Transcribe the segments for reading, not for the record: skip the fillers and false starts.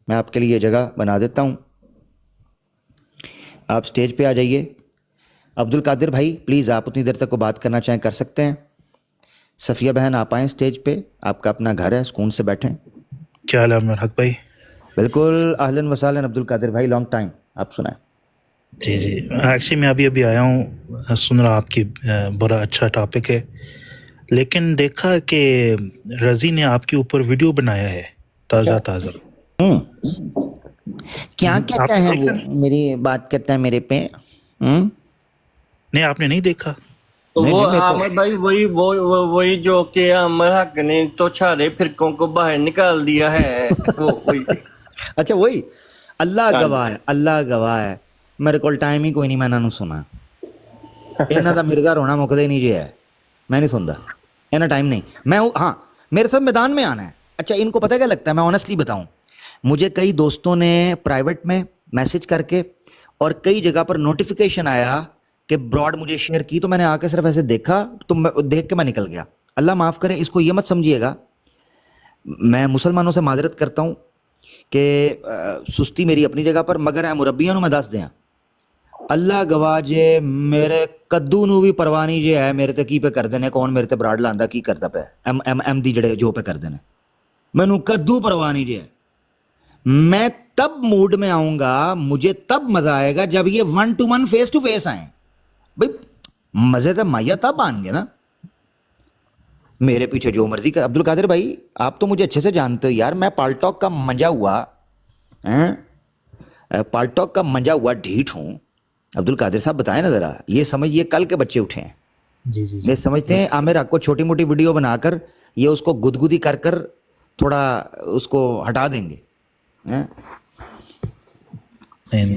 میں آپ کے لیے یہ جگہ بنا دیتا ہوں, آپ اسٹیج پہ آ جائیے. عبد القادر بھائی پلیز آپ اتنی دیر تک کو بات کرنا چاہیں کر سکتے ہیں. صفیہ بہن آپ آئیں اسٹیج پہ, آپ کا اپنا گھر ہے, سکون سے بیٹھیں. کیا حال ہے مرحت بھائی؟ بالکل اہلاً وسہلاً عبد القادر بھائی, لانگ ٹائم. آپ سنائیں. جی ایکچولی میں ابھی آیا ہوں, سن رہا آپ کی بڑا اچھا ٹاپک ہے, لیکن دیکھا کہ رضی نے آپ کے اوپر ویڈیو بنایا ہے تازہ. کیا آپ کہتا نے ہے وہ, دیکھا؟ میری بات کرتا ہے میرے پہ. نہیں آپ نے نہیں دیکھا؟ نہیں وہ نہیں, میرے کو عامر بھائی وہی جو کہ عامر حق نے تو چھارے فرقوں کو باہر نکال دیا ہے. وہی. اچھا وہی. اللہ ہاں جی. گواہ ہے, اللہ گواہ ہے, میرے کو ٹائم ہی کوئی نہیں میں انہوں سنا. یہاں دا مرزا رونا مکدے ہی نہیں جی ہے, میں نہیں سنتا یہاں ٹائم نہیں. میں ہاں میرے سب میدان میں آنا ہے. اچھا ان کو پتہ کیا لگتا ہے, میں آنیسٹلی بتاؤں, مجھے کئی دوستوں نے پرائیویٹ میں میسج کر کے اور کئی جگہ پر نوٹیفیکیشن آیا کہ براڈ مجھے شیئر کی, تو میں نے آ کے صرف ایسے دیکھا تو دیکھ کے میں نکل گیا. اللہ معاف کرے, اس کو یہ مت سمجھیے گا, میں مسلمانوں سے معذرت کرتا ہوں کہ سستی میری اپنی جگہ پر, مگر اے مربیاں میں دس دیاں اللہ گواہ جے میرے کدو نو بھی پرواہ نہیں جے ہے میرے تے کی پہ کر دینے, کون میرے تے براڈ لاندا کی کردا پہ ایم دی جڑے جو پہ کر دینے, مینوں کدو پرواہ نہیں جے. میں تب موڈ میں آؤں گا, مجھے تب مزہ آئے گا جب یہ 1-to-1 فیس ٹو فیس آئیں. بھائی مزے تو مایا تب آن گے نا, میرے پیچھے جو مرضی کر. عبد القادر بھائی آپ تو مجھے اچھے سے جانتے ہو یار, میں پال ٹاک کا منجا ہوا پال ٹاک کا منجا ہوا ڈھیٹ ہوں. عبد القادر صاحب بتائیں نا ذرا, یہ سمجھیے کل کے بچے اٹھے ہیں, جی یہ سمجھتے ہیں عامر آپ کو چھوٹی موٹی ویڈیو بنا کر یہ اس کو گدگدی کر کر تھوڑا اس کو ہٹا دیں گے. نہیں,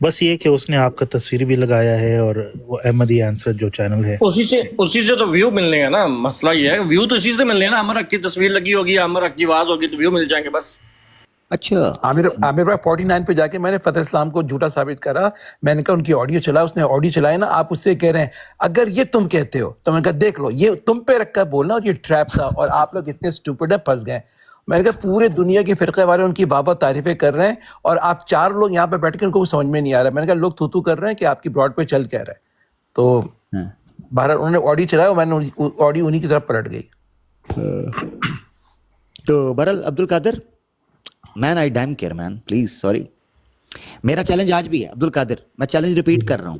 بس یہ کہ اس نے آپ کا تصویر بھی لگایا ہے, اور وہ احمدی آنسر جو چینل ہے اسی سے تو ویو ملنے گا نا. مسئلہ یہ ہے ویو تو اسی سے ملنے ہیں نا. عامر حق کی تصویر لگی ہوگی, عامر حق کی آواز ہوگی تو ویو مل جائیں گے بس. اچھا عامر بھائی 49 پہ جا کے میں نے فتح اسلام کو جھوٹا ثابت کرا. میں نے کہا ان کی آڈیو چلا, اس نے آڈیو چلایا نا, آپ اس سے کہہ رہے ہیں اگر یہ تم کہتے ہو, تو میں نے کہا دیکھ لو یہ تم پہ رکھ کر بولنا, اور یہ ٹریپ تھا, اور آپ لوگ اتنے اسٹوپڈ ہیں پھنس گئے. میں نے کہا پورے دنیا کے فرقے والے ان کی بابا تعریفیں کر رہے ہیں, اور آپ 4 لوگ یہاں پہ بیٹھ کے ان کو سمجھ میں نہیں آ رہا ہے. میں نے کہا لوگ تھو کر رہے ہیں کہ آپ کی براڈ پہ چل کہہ رہے ہیں. تو بہرحال انہوں نے آڈیو چلایا, میں نے آڈیو انہی کی طرف پلٹ گئی. تو بہرحال Abdul Qadir man, I damn care man, please sorry. میرا چیلنج آج بھی ہے عبد القادر, میں چیلنج ریپیٹ کر رہا ہوں.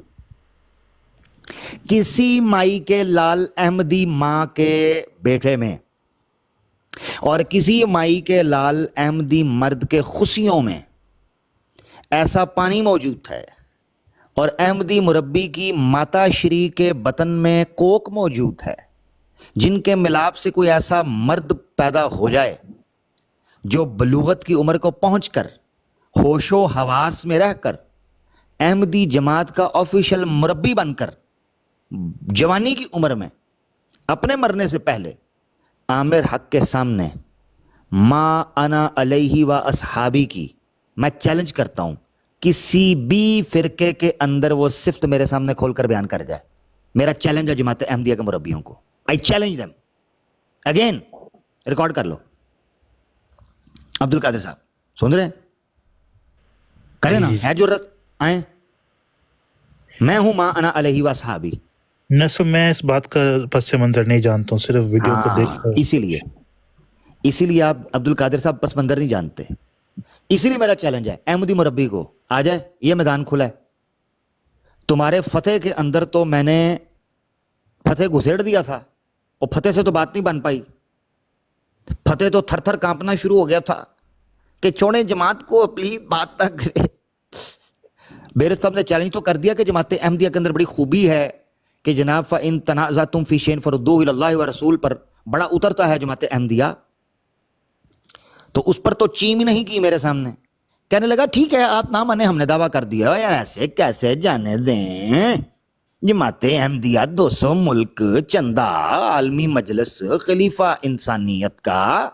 کسی مائی کے لال احمدی ماں کے بیٹے میں اور کسی مائی کے لال احمدی مرد کے خوشیوں میں ایسا پانی موجود ہے, اور احمدی مربی کی ماتا شری کے بطن میں کوک موجود ہے, جن کے ملاپ سے کوئی ایسا مرد پیدا ہو جائے جو بلوغت کی عمر کو پہنچ کر ہوش و حواس میں رہ کر احمدی جماعت کا آفیشل مربی بن کر جوانی کی عمر میں اپنے مرنے سے پہلے عامر حق کے سامنے ما انا علیہ و اصحابی کی میں چیلنج کرتا ہوں, کسی بھی فرقے کے اندر وہ صفت میرے سامنے کھول کر بیان کر جائے. میرا چیلنج ہے جماعت احمدیہ کے مربیوں کو, آئی چیلنج دیم اگین. ریکارڈ کر لو. عبد القادر صاحب سن رہے ہیں, کریں نا, ہے جرت, آئیں. میں ہوں ما انا علیہ و اصحابی. نہ سو میں اس بات کا پس منظر نہیں جانتا ہوں, صرف ویڈیو کو دیکھ کر. اسی لیے آپ عبد القادر صاحب پس منظر نہیں جانتے. اسی لیے میرا چیلنج ہے احمدی مربی کو, آ جائے, یہ میدان کھلا ہے. تمہارے فتح کے اندر تو میں نے فتح گھسیڑ دیا تھا, اور فتح سے تو بات نہیں بن پائی. فتح تو تھر تھر کانپنا شروع ہو گیا تھا کہ چھوڑیں جماعت کو, پلیز بات نہ کرے. میرے صاحب نے چیلنج تو کر دیا کہ جماعت احمدیہ کے اندر بڑی خوبی ہے کہ جناب فَإِن تَنَازَعْتُمْ فِي شَيْءٍ فَرُدُّوهُ إِلَى اللَّهِ وَرَسُولِهِ پر بڑا اترتا ہے جماعت احمدیہ, تو اس پر تو چیم ہی نہیں کی میرے سامنے. کہنے لگا ٹھیک ہے آپ نہ مانے, ہم نے دعویٰ کر دیا. یار ایسے کیسے جانے دیں, جماعت احمدیہ 200 ملک, چندہ, عالمی مجلس, خلیفہ انسانیت کا,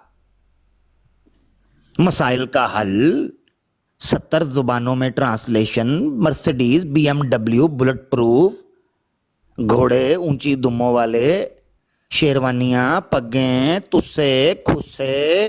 مسائل کا حل, 70 زبانوں میں translation, Mercedes, BMW bulletproof, گھوڑے اونچی دموں والے, شیروانیاں, پگیں, تسے, کھسے,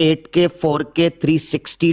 8K 4K 360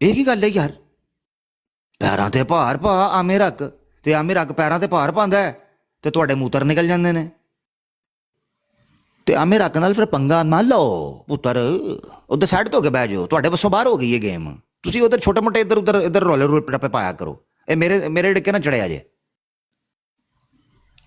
ਇਹ ਕੀ ਗੱਲ ਹੈ ਯਾਰ, ਪੈਰਾਂ ਤੇ ਭਾਰ ਪਾ ਆਮਿਰ ਹੱਕ, ਤੇ ਆਮਿਰ ਹੱਕ ਪੈਰਾਂ ਤੇ ਭਾਰ ਪਾਉਂਦਾ ਹੈ ਤੇ ਤੁਹਾਡੇ ਮੂਤਰ ਨਿਕਲ ਜਾਂਦੇ ਨੇ। ਤੇ ਆਮਿਰ ਹੱਕ ਨਾਲ ਫਿਰ ਪੰਗਾ ਨਾ ਲਓ ਪੁੱਤਰ, ਉਧਰ ਸਾਈਡ ਤੇ ਹੋ ਕੇ ਬਹਿ ਜਾਓ, ਤੁਹਾਡੇ ਵੱਸੋਂ ਬਾਹਰ ਹੋ ਗਈ ਇਹ ਗੇਮ। ਤੁਸੀਂ ਉਧਰ ਛੋਟੇ ਮੋਟੇ ਇੱਧਰ ਰੋਲੇ ਰੋਲੇ ਪਾਇਆ ਕਰੋ, ਇਹ ਮੇਰੇ ਡਿੱਕੇ ਨਾ ਚੜਿਆ ਜੇ।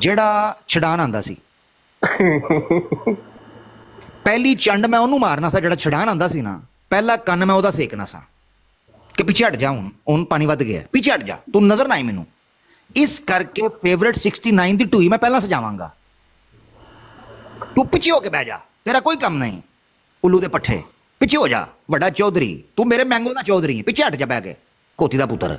ਜਿਹੜਾ ਛਡਾਨ ਆਂਦਾ ਸੀ, ਪਹਿਲੀ ਚੰਡ ਮੈਂ ਉਹਨੂੰ ਮਾਰਨਾ ਸੀ ਜਿਹੜਾ ਛਡਾਨ ਆਂਦਾ ਸੀ ਨਾ, ਪਹਿਲਾ ਕੰਨ ਮੈਂ ਉਹਦਾ ਸੇਕਣਾ ਸਾਂ ਕਿ ਪਿੱਛੇ ਹਟ ਜਾ, ਹੁਣ ਪਾਣੀ ਵੱਧ ਗਿਆ, ਪਿੱਛੇ ਹਟ ਜਾ, ਤੂੰ ਨਜ਼ਰ ਨਾ ਆਈ ਮੈਨੂੰ। ਇਸ ਕਰਕੇ ਫੇਵਰੇਟ 69 ਦੀ ਢੂਈ ਮੈਂ ਪਹਿਲਾਂ ਸਜਾਵਾਂਗਾ, ਤੂੰ ਪਿੱਛੇ ਹੋ ਕੇ ਬਹਿ ਜਾ, ਤੇਰਾ ਕੋਈ ਕੰਮ ਨਹੀਂ, ਉੱਲੂ ਦੇ ਪੱਠੇ ਪਿੱਛੇ ਹੋ ਜਾ। ਵੱਡਾ ਚੌਧਰੀ ਤੂੰ ਮੇਰੇ ਮੈਂਗੋ ਦਾ ਚੌਧਰੀ ਹੈ, ਪਿੱਛੇ ਹਟ ਜਾ ਬਹਿ ਕੇ, ਕੋਤੀ ਦਾ ਪੁੱਤਰ।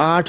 8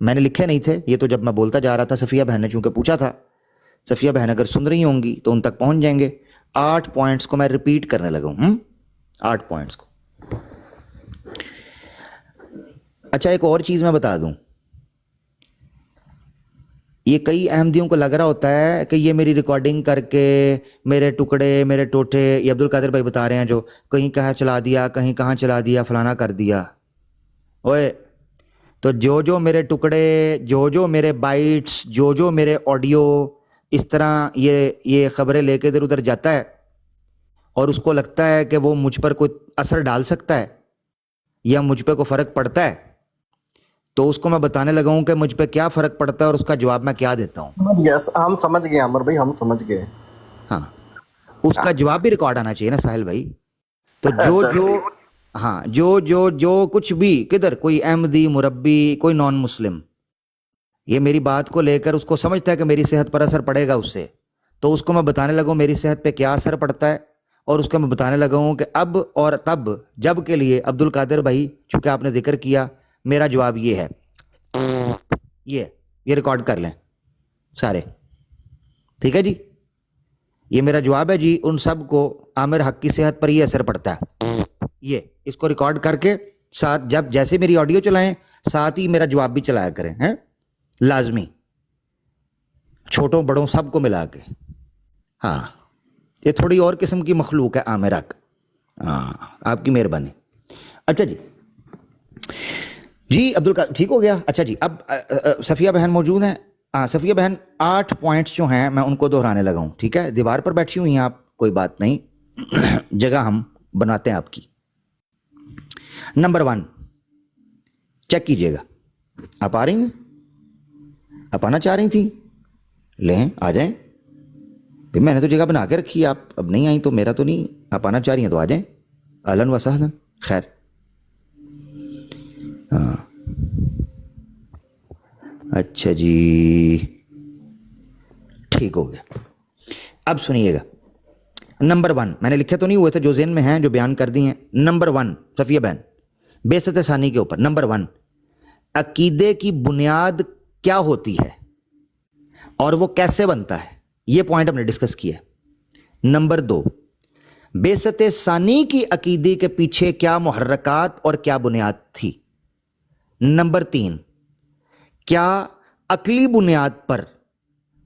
میں نے لکھے نہیں تھے یہ تو جب میں بولتا جا رہا تھا. صفیہ بہن نے چونکہ پوچھا تھا, صفیہ بہن اگر سن رہی ہوں گی تو ان تک پہنچ جائیں گے. 8 پوائنٹس کو میں ریپیٹ کرنے لگا ہوں. 8 پوائنٹس کو. اچھا ایک اور چیز میں بتا دوں, یہ کئی احمدیوں کو لگ رہا ہوتا ہے کہ یہ میری ریکارڈنگ کر کے میرے ٹکڑے میرے ٹوٹے, یہ عبد القادر بھائی بتا رہے ہیں جو کہیں کہاں چلا دیا کہیں کہاں چلا دیا فلانا کر دیا. اوئے تو جو میرے ٹکڑے جو میرے بائٹس جو میرے آڈیو اس طرح یہ خبریں لے کے ادھر ادھر جاتا ہے اور اس کو لگتا ہے کہ وہ مجھ پر کوئی اثر ڈال سکتا ہے یا مجھ پہ کوئی فرق پڑتا ہے, تو اس کو میں بتانے لگا ہوں کہ مجھ پہ کیا فرق پڑتا ہے اور اس کا جواب میں کیا دیتا ہوں. یس ہم سمجھ گئے عمر بھائی, ہم سمجھ گئے. ہاں اس کا جواب بھی ریکارڈ آنا چاہیے نا ساحل بھائی. تو جو کچھ بھی کدھر کوئی احمدی مربی کوئی نان مسلم یہ میری بات کو لے کر اس کو سمجھتا ہے کہ میری صحت پر اثر پڑے گا اس سے, تو اس کو میں بتانے لگا ہوں میری صحت پہ کیا اثر پڑتا ہے, اور اس کو میں بتانے لگا ہوں کہ اب اور تب جب کے لیے عبد القادر بھائی چونکہ آپ نے ذکر کیا میرا جواب یہ ہے, یہ ریکارڈ کر لیں سارے, ٹھیک ہے جی. یہ میرا جواب ہے جی ان سب کو عامر حق کی صحت پر یہ اثر پڑتا ہے. یہ اس کو ریکارڈ کر کے ساتھ جب جیسے میری آڈیو چلائیں ساتھ ہی میرا جواب بھی چلایا کریں, ہیں لازمی, چھوٹوں بڑوں سب کو ملا کے. ہاں یہ تھوڑی اور قسم کی مخلوق ہے عامر حق. ہاں آپ کی مہربانی. اچھا جی عبد القادر ٹھیک ہو گیا. اچھا جی اب صفیہ بہن موجود ہیں. ہاں صفیہ بہن 8 پوائنٹس جو ہیں میں ان کو دہرانے لگا ہوں, ٹھیک ہے. دیوار پر بیٹھی ہوئی ہیں آپ, کوئی بات نہیں, جگہ ہم بناتے ہیں آپ کی. نمبر 1 چیک کیجئے گا. آپ آ رہی ہیں, آپ آنا چاہ رہی تھیں, لیں آ جائیں. میں نے تو جگہ بنا کے رکھی ہے, آپ اب نہیں آئیں تو میرا تو نہیں, آپ آنا چاہ رہی ہیں تو آ جائیں. اہلاً و سہلاً. خیر ہاں اچھا جی ٹھیک ہو گیا. اب سنیے گا. نمبر 1 میں نے لکھے تو نہیں ہوئے تھے, جو ذہن میں ہیں جو بیان کر دی ہیں. نمبر 1 صفیہ بہن بعثت ثانی کے اوپر. نمبر 1 عقیدے کی بنیاد کیا ہوتی ہے اور وہ کیسے بنتا ہے, یہ پوائنٹ ہم نے ڈسکس کیا. نمبر 2 بعثت ثانی کی عقیدے کے پیچھے کیا محرکات اور کیا بنیاد تھی. نمبر 3 کیا عقلی بنیاد پر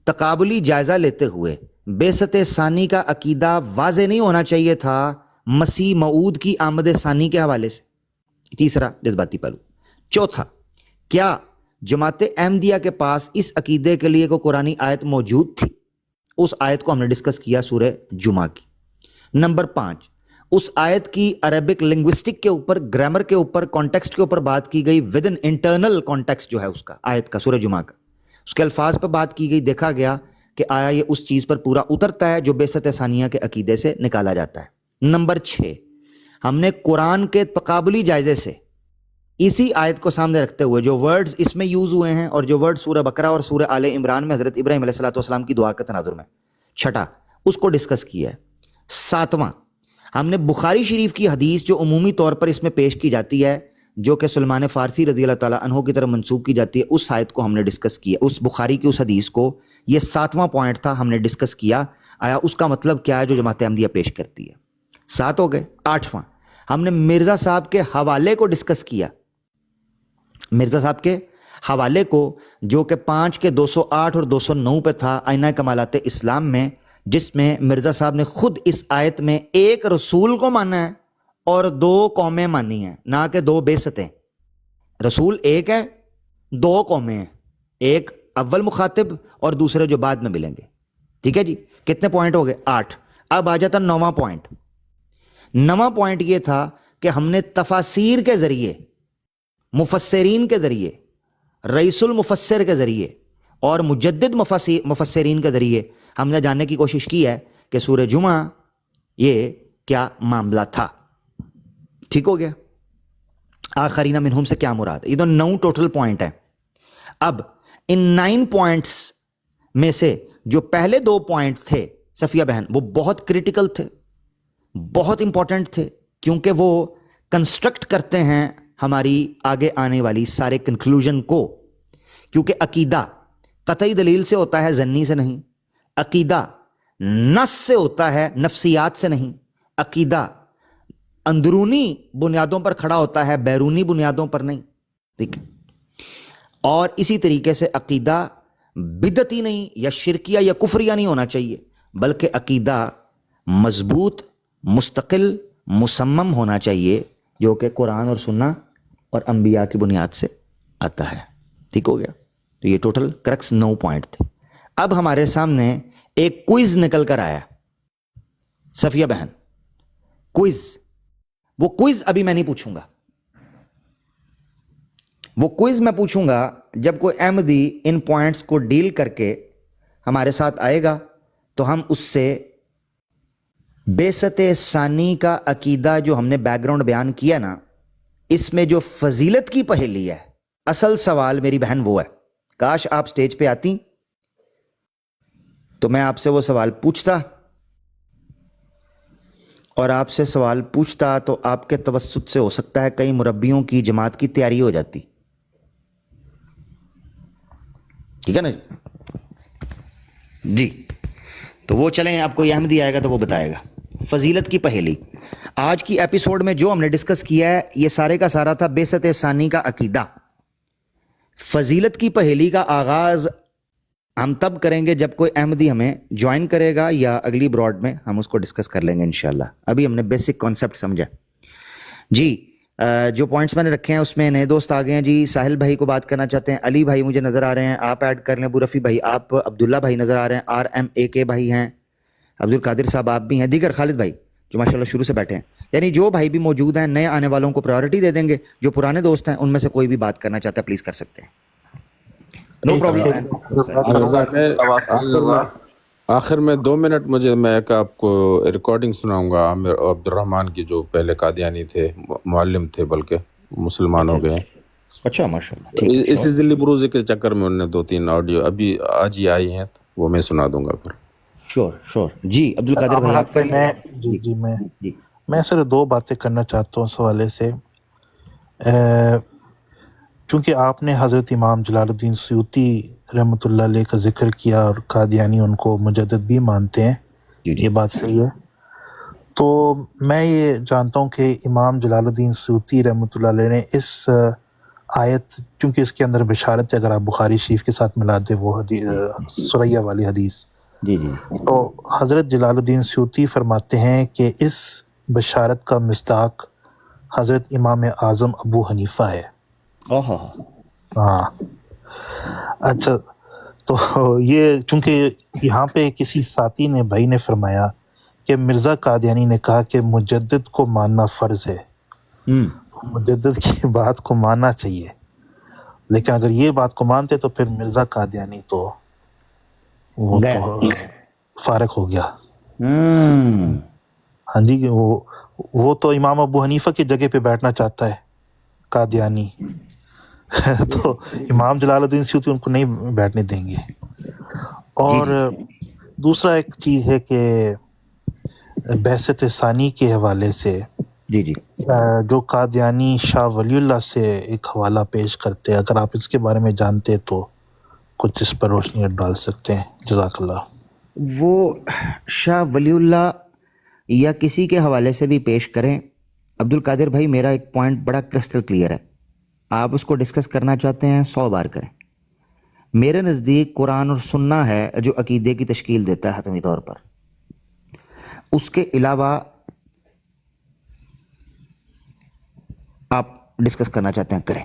تقابلی جائزہ لیتے ہوئے بعثت ثانی کا عقیدہ واضح نہیں ہونا چاہیے تھا مسیح موعود کی آمد ثانی کے حوالے سے. تیسرا جذباتی پہلو. چوتھا کیا جماعت احمدیہ کے پاس اس عقیدے کے لیے کوئی قرآنی آیت موجود تھی, اس آیت کو ہم نے ڈسکس کیا سورہ جمعہ کی. نمبر 5 اس آیت کی عربک لنگوسٹک کے اوپر, گرامر کے اوپر, کانٹیکسٹ کے اوپر بات کی گئی, ود ان انٹرنل کانٹیکسٹ جو ہے اس کا آیت کا سورہ جمعہ کا, اس کے الفاظ پر بات کی گئی. دیکھا گیا کہ آیا یہ اس چیز پر پورا اترتا ہے جو بعثت ثانیہ کے عقیدے سے نکالا جاتا ہے. نمبر 6 ہم نے قرآن کے تقابلی جائزے سے اسی آیت کو سامنے رکھتے ہوئے جو ورڈز اس میں یوز ہوئے ہیں اور جو ورڈ سورہ بقرہ اور سورہ آل عمران میں حضرت ابراہیم علیہ السلام کی دعا کے تناظر میں, چھٹا اس کو ڈسکس کیا ہے. 7واں ہم نے بخاری شریف کی حدیث جو عمومی طور پر اس میں پیش کی جاتی ہے جو کہ سلمان فارسی رضی اللہ تعالیٰ عنہ کی طرف منسوب کی جاتی ہے, اس آیت کو ہم نے ڈسکس کیا, اس بخاری کی اس حدیث کو. یہ 7واں پوائنٹ تھا, ہم نے ڈسکس کیا آیا اس کا مطلب کیا ہے جو جماعت احمدیہ پیش کرتی ہے. 7 ہو گئے. 8واں ہم نے مرزا صاحب کے حوالے کو ڈسکس کیا, مرزا صاحب کے حوالے کو جو کہ 5 کے 208 اور 209 پہ تھا آئینہ کمالات اسلام میں, جس میں مرزا صاحب نے خود اس آیت میں ایک رسول کو مانا ہے اور 2 قومیں مانی ہیں, نہ کہ 2 بعثتیں. رسول ایک ہے, 2 قومیں ہیں, ایک اول مخاطب اور دوسرے جو بعد میں ملیں گے. ٹھیک ہے جی, کتنے پوائنٹ ہو گئے؟ 8. اب آ جاتا 9واں پوائنٹ. 9واں پوائنٹ یہ تھا کہ ہم نے تفاسیر کے ذریعے, مفسرین کے ذریعے, رئیس المفسر کے ذریعے اور مجدد مفسرین کے ذریعے ہم نے جاننے کی کوشش کی ہے کہ سورہ جمعہ یہ کیا معاملہ تھا. ٹھیک ہو گیا. آخرین منہم سے کیا مراد ہے. یہ تو 9 ٹوٹل پوائنٹ ہیں. اب ان 9 پوائنٹس میں سے جو پہلے 2 پوائنٹ تھے صفیہ بہن وہ بہت کریٹیکل تھے, بہت امپورٹنٹ تھے, کیونکہ وہ کنسٹرکٹ کرتے ہیں ہماری آگے آنے والی سارے کنکلوژن کو. کیونکہ عقیدہ قطعی دلیل سے ہوتا ہے، ظنی سے نہیں. عقیدہ نص سے ہوتا ہے، نفسیات سے نہیں. عقیدہ اندرونی بنیادوں پر کھڑا ہوتا ہے، بیرونی بنیادوں پر نہیں. ٹھیک ہے. اور اسی طریقے سے عقیدہ بدعتی نہیں یا شرکیہ یا کفریہ نہیں ہونا چاہیے، بلکہ عقیدہ مضبوط، مستقل، مصمم ہونا چاہیے، جو کہ قرآن اور سنہ اور انبیاء کی بنیاد سے آتا ہے. ٹھیک ہو گیا. تو یہ ٹوٹل کرکس 9 پوائنٹ تھے. اب ہمارے سامنے ایک کوئز نکل کر آیا. صفیہ بہن، کوئز، وہ کوئز ابھی میں نہیں پوچھوں گا. وہ کوئز میں پوچھوں گا جب کوئی احمدی ان پوائنٹس کو ڈیل کر کے ہمارے ساتھ آئے گا تو ہم اس سے بعثت ثانی کا عقیدہ جو ہم نے بیک گراؤنڈ بیان کیا نا، اس میں جو فضیلت کی پہیلی ہے، اصل سوال میری بہن وہ ہے. کاش آپ سٹیج پہ آتی تو میں آپ سے وہ سوال پوچھتا، اور آپ سے سوال پوچھتا تو آپ کے توسط سے ہو سکتا ہے کئی مربیوں کی جماعت کی تیاری ہو جاتی. ٹھیک ہے نا جی؟ تو وہ چلیں، آپ کوئی احمدی آئے گا تو وہ بتائے گا. فضیلت کی پہیلی آج کی ایپیسوڈ میں جو ہم نے ڈسکس کیا ہے، یہ سارے کا سارا تھا بعثت ثانی کا عقیدہ. فضیلت کی پہیلی کا آغاز ہم تب کریں گے جب کوئی احمدی ہمیں جوائن کرے گا، یا اگلی براڈ میں ہم اس کو ڈسکس کر لیں گے انشاءاللہ. ابھی ہم نے بیسک کانسیپٹ سمجھا. جی جو پوائنٹس میں نے رکھے ہیں اس میں نئے دوست آ گئے ہیں. جی ساحل بھائی کو بات کرنا چاہتے ہیں، علی بھائی مجھے نظر آ رہے ہیں، آپ ایڈ کر لیں. ابو رفیع بھائی آپ، عبداللہ بھائی نظر آ رہے ہیں، RMAK بھائی ہیں، عبد القادر صاحب آپ بھی ہیں، دیگر خالد بھائی جو ماشاءاللہ شروع سے بیٹھے ہیں. یعنی جو بھائی بھی موجود ہیں، نئے آنے والوں کو پرائیورٹی دے دیں گے. جو پرانے دوست ہیں ان میں سے کوئی بھی بات کرنا چاہتا ہے پلیز کر سکتے ہیں. نو آخر میں 2 منٹ میں ایک آپ کو ریکارڈنگ سناؤں گا عامر عبد الرحمن کی، جو پہلے قادیانی تھے، معلم تھے بلکہ مسلمان ہو گئے. اچھا ماشاءاللہ ٹھیک ہے. اسی ذلی بروزی کے چکر میں انہوں نے 2-3 آڈیو ابھی آج ہی آئی ہیں، تو وہ میں سنا دوں گا پھر. شور. جی عبد القادر بھائی آپ کر لیں. میں صرف 2 باتیں کرنا چاہتا ہوں اس حوالے سے. چونکہ آپ نے حضرت امام جلال الدین سیوطی رحمۃ اللہ علیہ کا ذکر کیا، اور قادیانی ان کو مجدد بھی مانتے ہیں، یہ بات صحیح ہے. تو میں یہ جانتا ہوں کہ امام جلال الدین سیوطی رحمۃ اللہ علیہ نے اس آیت، چونکہ اس کے اندر بشارت ہے، اگر آپ بخاری شریف کے ساتھ ملا دیں وہ سریہ والی حدیث، تو حضرت جلال الدین سیوطی فرماتے ہیں کہ اس بشارت کا مصداق حضرت امام اعظم ابو حنیفہ ہے. ہاں اچھا. تو یہ چونکہ یہاں پہ کسی ساتھی نے، بھائی نے فرمایا کہ مرزا قادیانی نے کہا کہ مجدد کو ماننا فرض ہے، مجدد کی بات کو ماننا چاہیے. لیکن اگر یہ بات کو مانتے تو پھر مرزا قادیانی تو وہ تو فارغ ہو گیا. ہاں جی، وہ تو امام ابو حنیفہ کی جگہ پہ بیٹھنا چاہتا ہے قادیانی. تو امام جلال الدین سیوطی ان کو نہیں بیٹھنے دیں گے. اور دوسرا ایک چیز ہے کہ بعثت ثانی کے حوالے سے جو قادیانی شاہ ولی اللہ سے ایک حوالہ پیش کرتے ہیں، اگر آپ اس کے بارے میں جانتے تو کچھ اس پر روشنی ڈال سکتے ہیں. جزاک اللہ. وہ شاہ ولی اللہ یا کسی کے حوالے سے بھی پیش کریں. عبد القادر بھائی میرا ایک پوائنٹ بڑا کرسٹل کلیئر ہے، آپ اس کو ڈسکس کرنا چاہتے ہیں 100 بار کریں. میرے نزدیک قرآن اور سنہ ہے جو عقیدے کی تشکیل دیتا ہے حتمی طور پر. اس کے علاوہ آپ ڈسکس کرنا چاہتے ہیں کریں.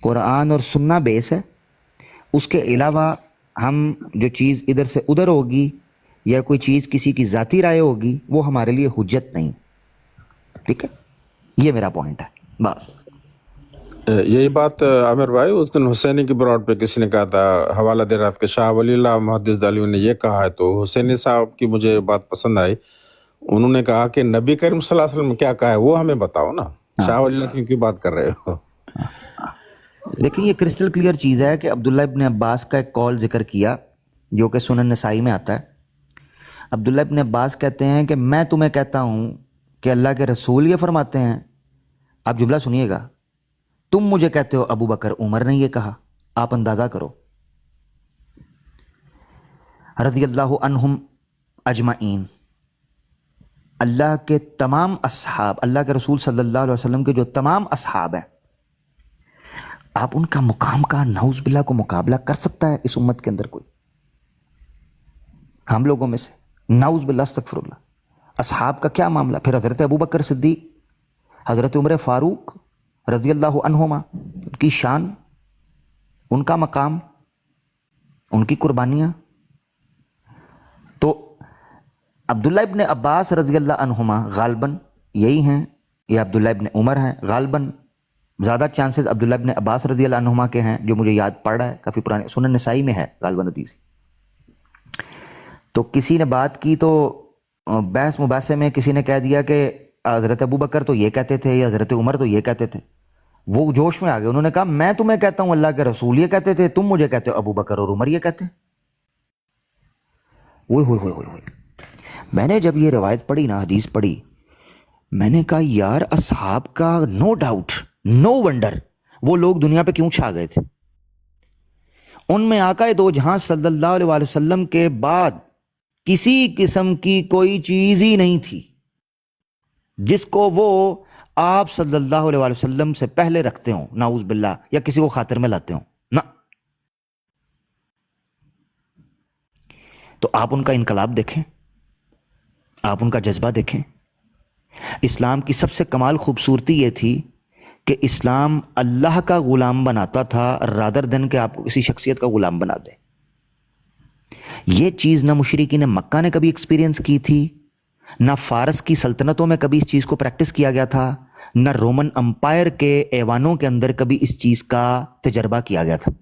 قرآن اور سنہ بیس ہے، اس کے علاوہ ہم جو چیز ادھر سے ادھر ہوگی یا کوئی چیز کسی کی ذاتی رائے ہوگی وہ ہمارے لیے حجت نہیں. ٹھیک ہے، یہ میرا پوائنٹ ہے بس. یہی بات عامر بھائی اس دن حسینی کی براڈ پہ کسی نے کہا تھا، حوالہ دے رہا تھا کہ شاہ ولی اللہ محدث دہلوی نے یہ کہا ہے، تو حسینی صاحب کی مجھے بات پسند آئی. انہوں نے کہا کہ نبی کریم صلی اللہ علیہ وسلم کیا کہا ہے وہ ہمیں بتاؤ نا، شاہ ولی اللہ کیوں بات کر رہے ہو. لیکن یہ کرسٹل کلیئر چیز ہے کہ عبداللہ ابن عباس کا ایک قول ذکر کیا جو کہ سنن نسائی میں آتا ہے. عبداللہ ابن عباس کہتے ہیں کہ میں تمہیں کہتا ہوں کہ اللہ کے رسول یہ فرماتے ہیں، آپ جملہ سنیے گا، تم مجھے کہتے ہو ابو بکر عمر نے یہ کہا. آپ اندازہ کرو، رضی اللہ عنہم اجمعین، اللہ کے تمام اصحاب، اللہ کے رسول صلی اللہ علیہ وسلم کے جو تمام اصحاب ہیں، آپ ان کا مقام کا نعوذ باللہ کو مقابلہ کر سکتا ہے اس امت کے اندر کوئی؟ ہم لوگوں میں سے نعوذ باللہ استغفر اللہ، اصحاب کا کیا معاملہ؟ پھر حضرت ابوبکر صدیق، حضرت عمر فاروق رضی اللہ عنہما، ان کی شان، ان کا مقام، ان کی قربانیاں. تو عبداللہ ابن عباس رضی اللہ عنہما غالباً یہی ہیں، یا عبداللہ ابن عمر ہیں، غالباً زیادہ چانسز عبداللہ ابن عباس رضی اللہ عنہما کے ہیں، جو مجھے یاد پڑ رہا ہے، کافی پرانے سنن نسائی میں ہے غالباً حدیث. تو کسی نے بات کی تو بحث مباحثے میں کسی نے کہہ دیا کہ حضرت ابوبکر تو یہ کہتے تھے یا حضرت عمر تو یہ کہتے تھے. وہ جوش میں آ گئے، انہوں نے کہا میں تمہیں کہتا ہوں اللہ کے رسول یہ کہتے تھے، تم مجھے کہتے ہو ابوبکر اور عمر یہ کہتے ہیں. اوئے ہوئے ہوئے ہوئے. میں نے جب یہ روایت پڑھی نا، حدیث پڑھی، میں نے کہا یار اصحاب کا نو ڈاؤٹ، نو ونڈر وہ لوگ دنیا پہ کیوں چھا گئے تھے. ان میں آقا دو جہاں صلی اللہ علیہ وآلہ وسلم کے بعد کسی قسم کی کوئی چیز ہی نہیں تھی جس کو وہ آپ صلی اللہ علیہ وآلہ وسلم سے پہلے رکھتے ہوں، نعوذ باللہ، یا کسی کو خاطر میں لاتے ہوں نا. تو آپ ان کا انقلاب دیکھیں، آپ ان کا جذبہ دیکھیں. اسلام کی سب سے کمال خوبصورتی یہ تھی کہ اسلام اللہ کا غلام بناتا تھا رادر دن کہ آپ کو کسی شخصیت کا غلام بنا دے. یہ چیز نہ مشرکین مکہ نے کبھی ایکسپیرینس کی تھی، نہ فارس کی سلطنتوں میں کبھی اس چیز کو پریکٹس کیا گیا تھا، نہ رومن امپائر کے ایوانوں کے اندر کبھی اس چیز کا تجربہ کیا گیا تھا.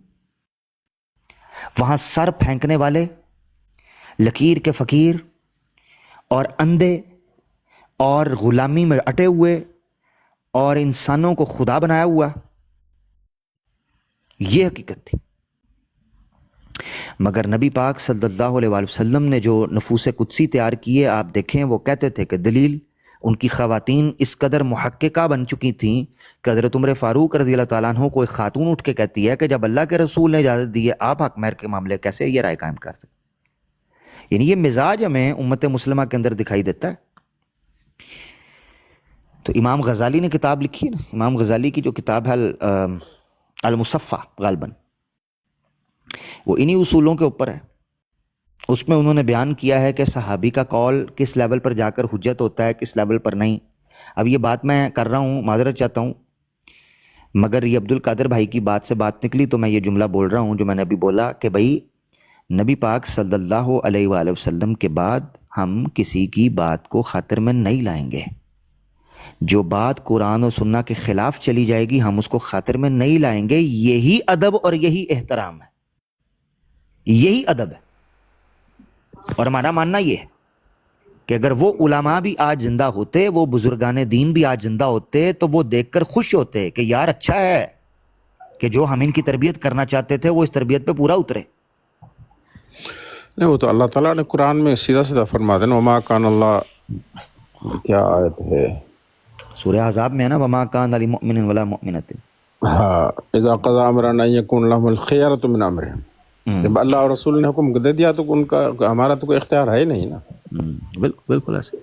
وہاں سر پھینکنے والے، لکیر کے فقیر اور اندھے اور غلامی میں اٹے ہوئے اور انسانوں کو خدا بنایا ہوا، یہ حقیقت تھی. مگر نبی پاک صلی اللہ علیہ وآلہ وسلم نے جو نفوس قدسی تیار کیے، آپ دیکھیں وہ کہتے تھے کہ دلیل، ان کی خواتین اس قدر محققہ بن چکی تھیں کہ حضرت عمر فاروق رضی اللہ تعالیٰ عنہ کو ایک خاتون اٹھ کے کہتی ہے کہ جب اللہ کے رسول نے اجازت دی ہے آپ حق مہر کے معاملے کیسے یہ رائے قائم کر سکتے. یعنی یہ مزاج ہمیں امت مسلمہ کے اندر دکھائی دیتا ہے. تو امام غزالی نے کتاب لکھی ہے نا، امام غزالی کی جو کتاب ہے المصفہ، غالباً وہ انہی اصولوں کے اوپر ہے. اس میں انہوں نے بیان کیا ہے کہ صحابی کا قول کس لیول پر جا کر حجت ہوتا ہے، کس لیول پر نہیں. اب یہ بات میں کر رہا ہوں، معذرت چاہتا ہوں، مگر یہ عبد القادر بھائی کی بات سے بات نکلی تو میں یہ جملہ بول رہا ہوں جو میں نے ابھی بولا کہ بھائی نبی پاک صلی اللہ علیہ وآلہ وسلم کے بعد ہم کسی کی بات کو خاطر میں نہیں لائیں گے. جو بات قرآن و سنہ کے خلاف چلی جائے گی ہم اس کو خاطر میں نہیں لائیں گے. یہی ادب اور یہی احترام ہے، یہی ادب ہے. اور ہمارا ماننا یہ ہے کہ اگر وہ علماء بھی آج زندہ ہوتے، وہ بزرگان دین بھی آج زندہ ہوتے، تو وہ دیکھ کر خوش ہوتے کہ یار اچھا ہے کہ جو ہم ان کی تربیت کرنا چاہتے تھے وہ اس تربیت پہ پورا اترے. نہیں، وہ تو اللہ تعالیٰ نے قرآن میں سیدھا سیدھا فرما دینا، وما کان اللہ، کیا آیت ہے سورہ احزاب میں ہے نا، وما کان لمؤمن ولا مؤمنۃ، ہاں، اذا قضى امرا ان يكون لهم الخيرۃ من امرهم. جب اللہ اور رسول نے حکم دے دیا تو ان کا، ہمارا تو کوئی اختیار ہے ہی نہیں نا. بالکل ایسے.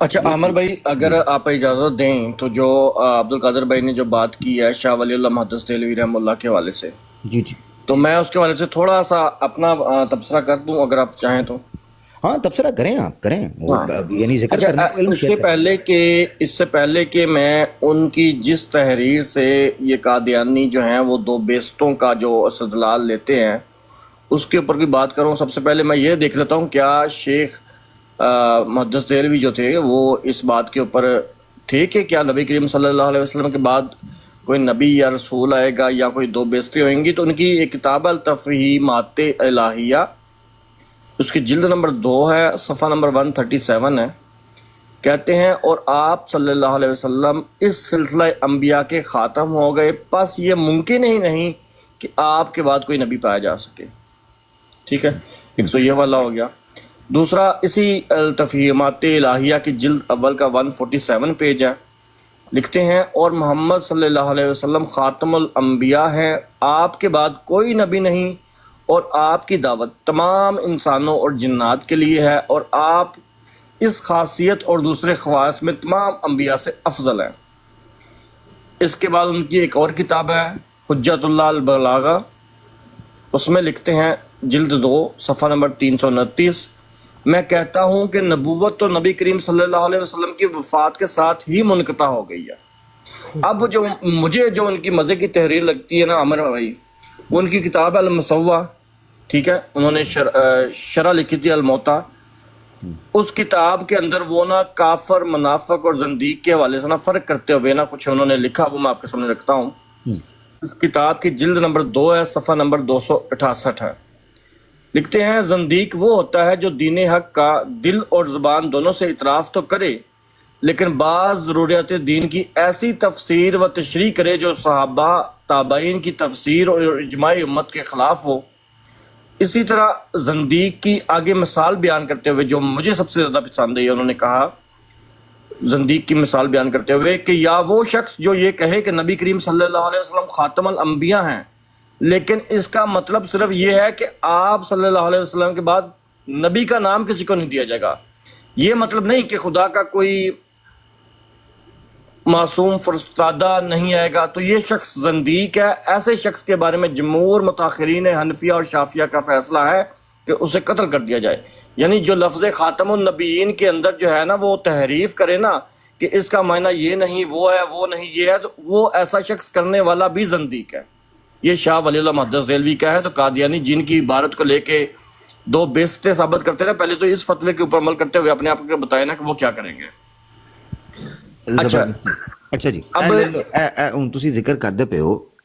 اچھا عامر بھائی، اگر آپ اجازت دیں تو جو عبد القادر بھائی نے جو بات کی ہے شاہ ولی اللہ محدث دہلوی رحمہ اللہ کے حوالے سے، جی جی، تو میں اس کے حوالے سے تھوڑا سا اپنا تبصرہ کر دوں اگر آپ چاہیں تو. ہاں تبصرہ کریں، آپ کریں، یعنی ذکر کرنے کو علم اس سے کہتے ہیں. پہلے کہ میں ان کی جس تحریر سے یہ قادیانی جو ہیں وہ دو بیستوں کا جو استدلال لیتے ہیں اس کے اوپر بھی بات کروں، سب سے پہلے میں یہ دیکھ لیتا ہوں کیا شیخ محدث دہلوی جو تھے وہ اس بات کے اوپر تھے کہ کیا نبی کریم صلی اللہ علیہ وسلم کے بعد کوئی نبی یا رسول آئے گا یا کوئی دو بیستیں ہوئیں گی. تو ان کی ایک کتاب التفہیمات الہیہ، اس کی جلد نمبر 2 ہے، صفحہ نمبر 137 ہے. کہتے ہیں اور آپ صلی اللہ علیہ وسلم اس سلسلہ انبیاء کے خاتم ہو گئے، پس یہ ممکن ہی نہیں کہ آپ کے بعد کوئی نبی پایا جا سکے. ٹھیک ہے، ایک تو یہ والا ہو گیا. دوسرا اسی التفہیمات الہیہ کی جلد اول کا 147 پیج ہے، لکھتے ہیں اور محمد صلی اللہ علیہ وسلم خاتم الانبیاء ہیں، آپ کے بعد کوئی نبی نہیں، اور آپ کی دعوت تمام انسانوں اور جنات کے لیے ہے، اور آپ اس خاصیت اور دوسرے خواص میں تمام انبیاء سے افضل ہیں۔ اس کے بعد ان کی ایک اور کتاب ہے حجت اللہ البلاغہ، اس میں لکھتے ہیں جلد 2 صفحہ نمبر 329، میں کہتا ہوں کہ نبوت تو نبی کریم صلی اللہ علیہ وسلم کی وفات کے ساتھ ہی منقطع ہو گئی ہے۔ اب جو مجھے جو ان کی مزے کی تحریر لگتی ہے نا عامر بھائی، وہ ان کی کتاب ہے المسوہ، ٹھیک ہے، انہوں نے شرح لکھی تھی الموتا، اس کتاب کے اندر وہ نا کافر، منافق اور زندیق کے حوالے سے نا فرق کرتے ہوئے نا کچھ انہوں نے لکھا، وہ میں آپ کے سامنے رکھتا ہوں۔ اس کتاب کی جلد نمبر 2 ہے، صفحہ نمبر 268 ہے۔ لکھتے ہیں زندیق وہ ہوتا ہے جو دین حق کا دل اور زبان دونوں سے اعتراف تو کرے، لیکن بعض ضروریات دین کی ایسی تفسیر و تشریح کرے جو صحابہ تابعین کی تفسیر اور اجماع امت کے خلاف ہو۔ اسی طرح زندیق کی آگے مثال بیان کرتے ہوئے جو مجھے سب سے زیادہ پسند ہے، انہوں نے کہا زندیق کی مثال بیان کرتے ہوئے کہ یا وہ شخص جو یہ کہے کہ نبی کریم صلی اللہ علیہ وسلم خاتم الانبیاء ہیں، لیکن اس کا مطلب صرف یہ ہے کہ آپ صلی اللہ علیہ وسلم کے بعد نبی کا نام کسی کو نہیں دیا جائے گا، یہ مطلب نہیں کہ خدا کا کوئی معصوم فرستادہ نہیں آئے گا، تو یہ شخص زندیق ہے۔ ایسے شخص کے بارے میں جمہور متاخرین حنفیہ اور شافعیہ کا فیصلہ ہے کہ اسے قتل کر دیا جائے۔ یعنی جو لفظ خاتم النبیین کے اندر جو ہے نا وہ تحریف کرے نا کہ اس کا معنی یہ نہیں وہ ہے، وہ نہیں یہ ہے، تو وہ ایسا شخص کرنے والا بھی زندیق ہے۔ یہ شاہ ولی اللہ محدث دہلوی کا ہے۔ تو قادیانی جن کی عبارت کو لے کے 2 بیستیں ثابت کرتے رہے، پہلے تو اس فتوے کے اوپر عمل کرتے ہوئے اپنے آپ کو بتائے نا کہ وہ کیا کریں گے۔ اچھا جی، اب ਤੁਸੀਂ ਜ਼ਿਕਰ ਕਰਦੇ ਪਏ ਹੋ,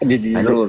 جی جی ضرور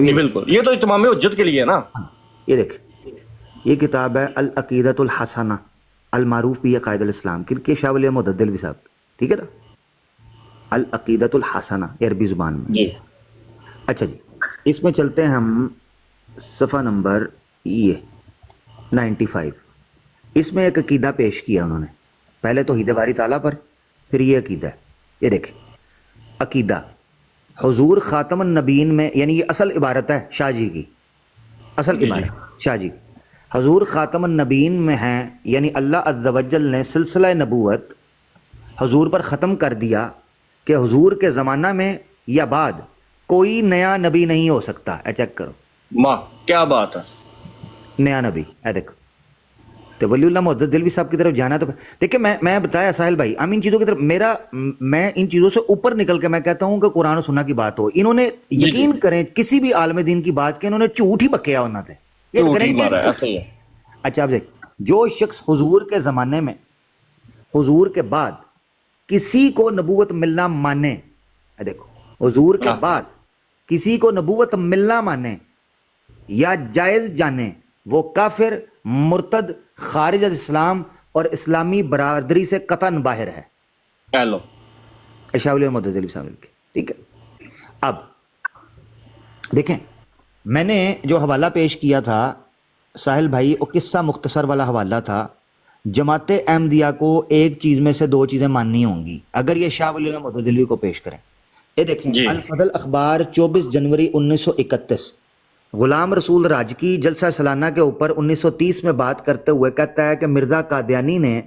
جی بالکل، یہ تو اتمام حجت کے لیے ہے نا۔ یہ دیکھ، یہ کتاب ہے العقیدۃ الحسنہ المعروف بھی عقائد الاسلام کی شاہ ولی محدث دہلوی صاحب، ٹھیک ہے نا، العقیدۃ الحسنہ عربی زبان میں۔ جی اچھا جی، اس میں چلتے ہیں ہم صفحہ نمبر یہ 95۔ اس میں ایک عقیدہ پیش کیا انہوں نے، پہلے توحید باری تعالیٰ پر، پھر یہ عقیدہ ہے۔ یہ دیکھیں عقیدہ حضور خاتم النبیین میں، یعنی یہ اصل عبارت ہے شاہ جی کی، اصل عبارت شاہ جی، حضور خاتم النبیین میں ہیں، یعنی اللہ عز و جل نے سلسلہ نبوت حضور پر ختم کر دیا کہ حضور کے زمانہ میں یا بعد کوئی نیا نبی نہیں ہو سکتا۔ اے چیک کرو، ماں کیا بات ہے، نیا نبی۔ اے دیکھو، تو ولی اللہ محدث دہلوی صاحب کی طرف جانا، تو دیکھیں میں بتایا ساحل بھائی، ہم ان چیزوں کی طرف میں ان چیزوں سے اوپر نکل کے میں کہتا ہوں کہ قرآن و سنت کی بات ہو۔ انہوں نے یقین کریں کسی بھی عالم دین کی بات کے، انہوں نے جھوٹ ہی بکیا انہوں نے، یہ کریں گے۔ اچھا اب دیکھ، جو شخص حضور کے زمانے میں، حضور کے بعد کسی کو نبوت ملنا مانے، دیکھو حضور کے بعد کسی کو نبوت ملنا مانے یا جائز جانے، وہ کافر، مرتد، خارج از اسلام اور اسلامی برادری سے قطعاً باہر ہے۔ ہیلو شاہ ولی محدث دہلوی صاحب کے، ٹھیک ہے۔ اب دیکھیں، میں نے جو حوالہ پیش کیا تھا ساحل بھائی، وہ قصہ مختصر والا حوالہ تھا۔ جماعت احمدیہ کو ایک چیز میں سے 2 چیزیں ماننی ہوں گی اگر یہ شاہ ولی اللہ محدث دہلوی کو پیش کریں۔ یہ دیکھیں الفضل اخبار 24 جنوری 1931، غلام رسول راجکی جلسہ سالانہ کے اوپر 1930 میں بات کرتے ہوئے کہتا ہے کہ مرزا قادیانی نے،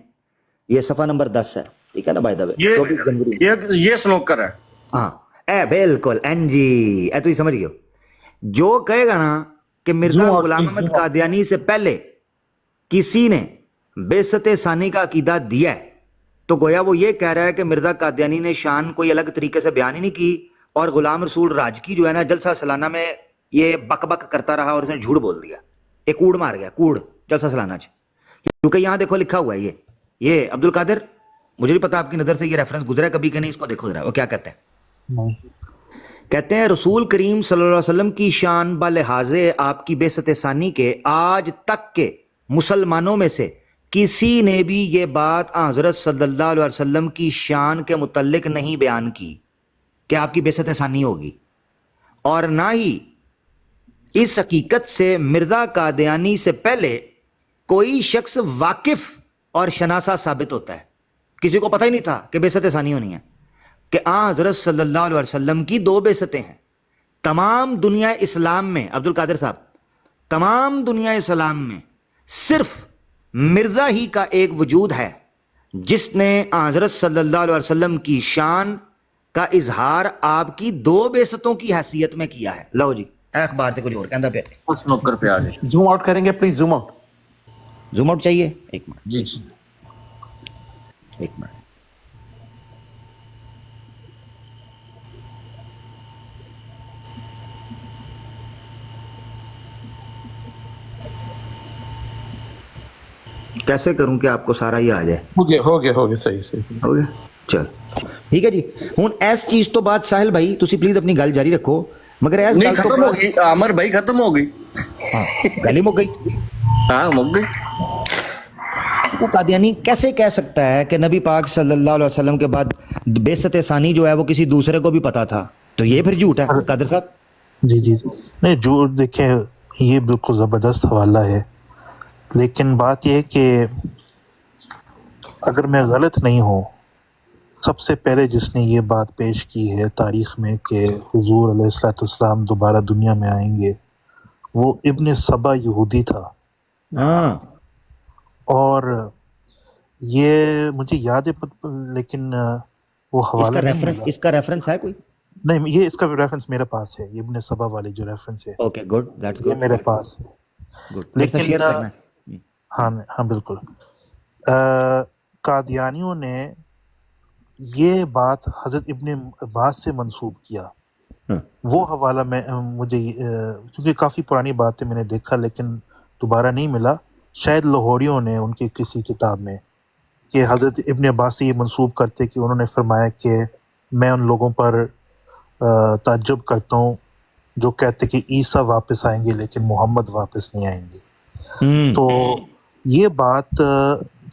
یہ صفحہ نمبر 10 ہے، ٹھیک ہے نا بائی دا وے، 24 جنوری، یہ سنوکر ہے۔ ہاں اے بالکل این جی، اے تو ہی سمجھ گئے ہو۔ جو کہے گا نا کہ مرزا غلام احمد قادیانی سے پہلے کسی نے بعثت ثانی کا عقیدہ دیا ہے، تو گویا وہ یہ کہہ رہا ہے کہ مرزا قادیانی نے شان کوئی الگ طریقے سے بیان ہی نہیں کی، اور غلام رسول راجکی جو ہے نا جلسہ سالانہ میں یہ بک بک کرتا رہا اور اس نے جھوٹ بول دیا، ایک کوڑ مار گیا، کوڑ جلسہ سالانہ کیونکہ یہاں دیکھو لکھا ہوا ہے یہ عبد القادر، مجھے نہیں پتا آپ کی نظر سے یہ ریفرنس گزرا ہے کبھی کہ نہیں، اس کو دیکھو ذرا، وہ کیا کہتے ہیں؟ کہتے ہیں رسول کریم صلی اللہ علیہ وسلم کی شان بلحاظ آپ کی بعثت ثانی کے آج تک کے مسلمانوں میں سے کسی نے بھی یہ بات حضرت صلی اللہ علیہ وسلم کی شان کے متعلق نہیں بیان کی کہ آپ کی بعثت ثانی ہوگی، اور نہ ہی اس حقیقت سے مرزا قادیانی سے پہلے کوئی شخص واقف اور شناسا ثابت ہوتا ہے. کسی کو پتہ ہی نہیں تھا کہ بعثت ثانی ہونی ہے، کہ حضرت صلی اللہ علیہ وسلم کی 2 بعثتیں ہیں. تمام دنیا اسلام میں، عبد القادر صاحب، تمام دنیا اسلام میں صرف مرزا ہی کا ایک وجود ہے جس نے حضرت صلی اللہ علیہ وسلم کی شان کا اظہار آپ کی 2 بعثتوں کی حیثیت میں کیا ہے. لو جی اخبار تے کچھ اور کہندا پیا. اس نوکر پہ آ جائے. زوم آؤٹ کریں گے please, zoom out. Zoom out چاہیے؟ ایک منٹ جی جی. ایک منٹ. کیسے کروں کہ آپ کو سارا یہ آ جائے؟ ہو گیا صحیح. ہو گیا، چل ٹھیک ہے جی. ہوں ایس چیز تو بات ساحل بھائی تسی پلیز اپنی گل جاری رکھو، مگر ایس نہیں گل تو ختم ہو گئی عامر بھائی، ختم ہو گئی. گل ہی مک گئی. ہاں مک گئی. وہ قادیانی کیسے کہہ سکتا ہے کہ نبی پاک صلی اللہ علیہ وسلم کے بعد بعثت ثانی جو ہے وہ کسی دوسرے کو بھی پتا تھا؟ تو یہ پھر جھوٹ ہے قادر صاحب. جی جی نہیں جھوٹ، دیکھیں یہ بالکل زبردست حوالہ ہے، لیکن بات یہ ہے کہ اگر میں غلط نہیں ہوں، سب سے پہلے جس نے یہ بات پیش کی ہے تاریخ میں کہ حضور علیہ الصلوۃ والسلام دوبارہ دنیا میں آئیں گے، وہ ابن سبا یہودی تھا. ہاں اور یہ مجھے یاد ہے لیکن وہ حوالہ نہیں ملا. اس کا ریفرنس ہے کوئی؟ نہیں، یہ اس کا ریفرنس میرے پاس ہے، یہ ابن سبا والے جو ریفرنس ہے اوکے گڈ، دیٹس یہ گڈ میرے پاس ہے. گڈ. لیکن شیئر کرنا ہے. ہاں بالکل. قادیانیوں نے یہ بات حضرت ابن عباس سے منسوب کیا. وہ حوالہ میں مجھے کیونکہ کافی پرانی بات ہے، میں نے دیکھا لیکن دوبارہ نہیں ملا. شاید لاہوریوں نے ان کی کسی کتاب میں کہ حضرت ابن عباس سے یہ منسوب کرتے کہ انہوں نے فرمایا کہ میں ان لوگوں پر تعجب کرتا ہوں جو کہتے کہ عیسیٰ واپس آئیں گے لیکن محمد واپس نہیں آئیں گے. تو یہ بات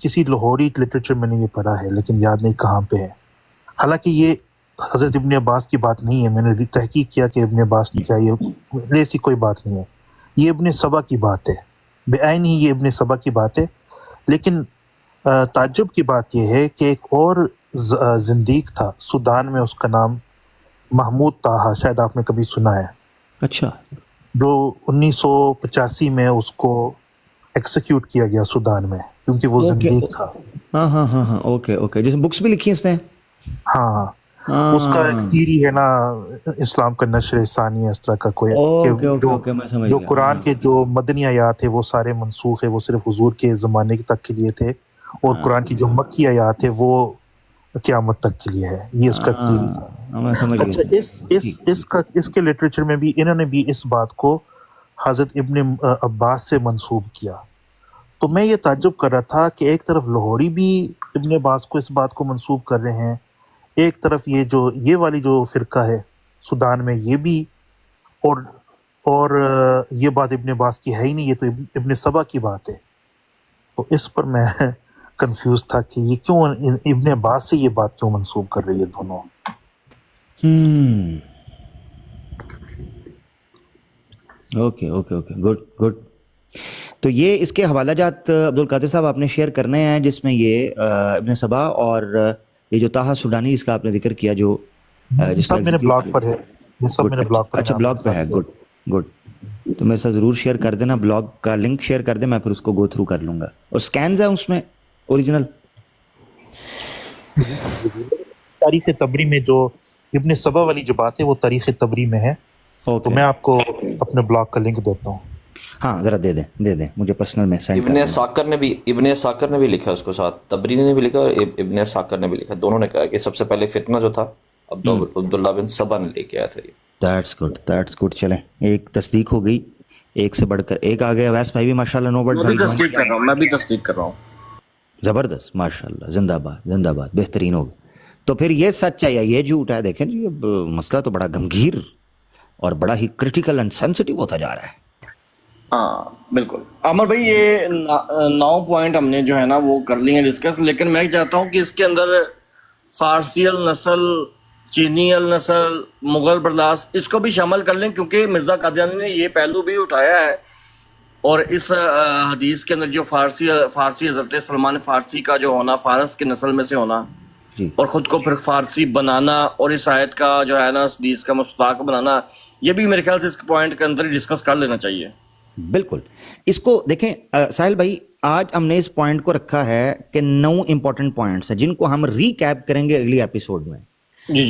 کسی لاہوری لٹریچر میں نے یہ پڑھا ہے لیکن یاد نہیں کہاں پہ ہے. حالانکہ یہ حضرت ابن عباس کی بات نہیں ہے، میں نے تحقیق کیا کہ ابن عباس نے کیا، یہ ایسی کوئی بات نہیں ہے، یہ ابن سبا کی بات ہے، بعین ہی یہ ابن سبا کی بات ہے. لیکن تعجب کی بات یہ ہے کہ ایک اور زندیق تھا سودان میں، اس کا نام محمود طاہا، شاید آپ نے کبھی سنا ہے. اچھا. جو 1985 میں اس کو ایکسیکیوٹ کیا گیا سودان میں کیونکہ وہ زندیق تھا. ہاں اوکے. جس بکس بھی لکھی ہیں اس نے. ہاں اس کا ایک تھیری ہے نا اسلام کا نشر ثانی، اس طرح کا کوئی کہ جو قرآن کے جو مدنی آیات ہے وہ سارے منسوخ ہے، وہ صرف حضور کے زمانے تک کے لیے تھے، اور قرآن کی جو مکی آیات ہے وہ قیامت تک کے لیے ہے. یہ اس کا تھیری تھا. اچھا، اس کے لٹریچر میں بھی انہوں نے بھی اس بات کو حضرت ابن عباس سے منسوب کیا. تو میں یہ تعجب کر رہا تھا کہ ایک طرف لاہوری بھی ابن عباس کو اس بات کو منسوب کر رہے ہیں، ایک طرف یہ والی جو فرقہ ہے سودان میں یہ بھی، اور یہ بات ابن عباس کی ہے ہی نہیں، یہ تو ابن سبا کی بات ہے. تو اس پر میں کنفیوز تھا کہ یہ کیوں ابن عباس سے یہ بات کیوں منسوب کر رہی ہے دونوں. Okay good. تو یہ اس کے حوالہ جات عبد القادر صاحب آپ نے شیئر کرنے ہیں جس میں یہ ابن سبا اور یہ جو طاہا سودانی جس کا آپ نے ذکر کیا جو سب میرے بلاگ پر ہے، یہ سب میرے بلاگ پر. اچھا بلاگ پہ ہے. گڈ. تو میرے ساتھ ضرور شیئر کر دینا، بلاگ کا لنک شیئر کر دیں، میں پھر اس کو گو تھرو کر لوں گا. اور سکینز ہیں اس میں اوریجنل؟ تاریخ تبری میں جو ابن سبا والی جو بات ہے وہ تاریخ تبری میں ہے. تو میں آپ کو اپنے بلاگ کا لنک دیتا ہوں. ہاں ذرا دے دیں مجھے پرسنل میں سینڈ. ابن ساکر نے بھی لکھا اس کو ساتھ، تبری نے بھی لکھا اور ابن ساکر نے بھی لکھا. دونوں نے کہا کہ سب سے پہلے فتنہ جو تھا عبداللہ بن سبا نے لے کے آیا تھا. That's good. چلیں ایک تصدیق ہو گئی، ایک سے بڑھ کر ایک آ گیا. ویس بھائی بھی ماشاءاللہ نوبٹ بھائی تصدیق کر رہا ہوں، میں بھی تصدیق کر رہا ہوں. زبردست ماشاءاللہ، زندہ باد بہترین ہوگا. تو پھر یہ سچ ہے یا یہ جھوٹ ہے؟ دیکھیں جی اب مسئلہ تو بڑا گمگیر اور بڑا ہی کرٹیکل اینڈ سینسٹیو ہوتا جا رہا ہے. ہاں بالکل. عامر بھائی یہ 9 پوائنٹ ہم نے جو ہے نا وہ کر لی ہیں ڈسکس، لیکن میں چاہتا ہوں کہ اس کے اندر فارسی النسل، چینی النسل، مغل برداشت اس کو بھی شامل کر لیں، کیونکہ مرزا قادیانی نے یہ پہلو بھی اٹھایا ہے اور اس حدیث کے اندر جو فارسی حضرت سلمان فارسی کا جو ہونا، فارس کی نسل میں سے ہونا جی اور خود کو پھر فارسی بنانا اور اس آیت کا جو ہے نا حدیث کا مصداق بنانا، یہ بھی میرے خیال سے اس پوائنٹ کے اندر ڈسکس کر لینا چاہیے. بالکل. اس کو دیکھیں ساحل بھائی، آج ہم نے اس پوائنٹ کو رکھا ہے کہ 9 امپورٹنٹ پوائنٹس ہیں جن کو ہم ریکیپ کریں گے اگلی ایپیسوڈ میں.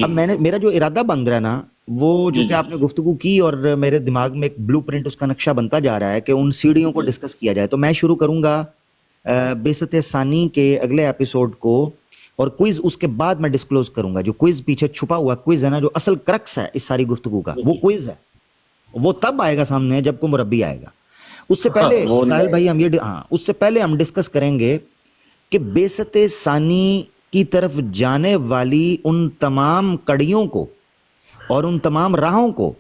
اب میرا جو ارادہ بن رہا ہے نا، وہ جو کہ آپ نے گفتگو کی اور میرے دماغ میں ایک بلو پرنٹ اس کا نقشہ بنتا جا رہا ہے کہ ان سیڑھیوں کو ڈسکس کیا جائے. تو میں شروع کروں گا بعثت ثانی کے اگلے ایپیسوڈ کو، اور کوئز اس کے بعد میں ڈسکلوز کروں گا. جو کوئز پیچھے چھپا ہوا کوئز ہے نا، جو اصل کرکس ہے اس ساری گفتگو کا، وہ کوئز ہے. وہ تب آئے گا سامنے جب کوئی مربی آئے گا. اس سے پہلے ساحل بھائی اس سے پہلے ہم ڈسکس کریں گے کہ بعثت ثانی کی طرف جانے والی ان تمام کڑیوں کو اور ان تمام راہوں کو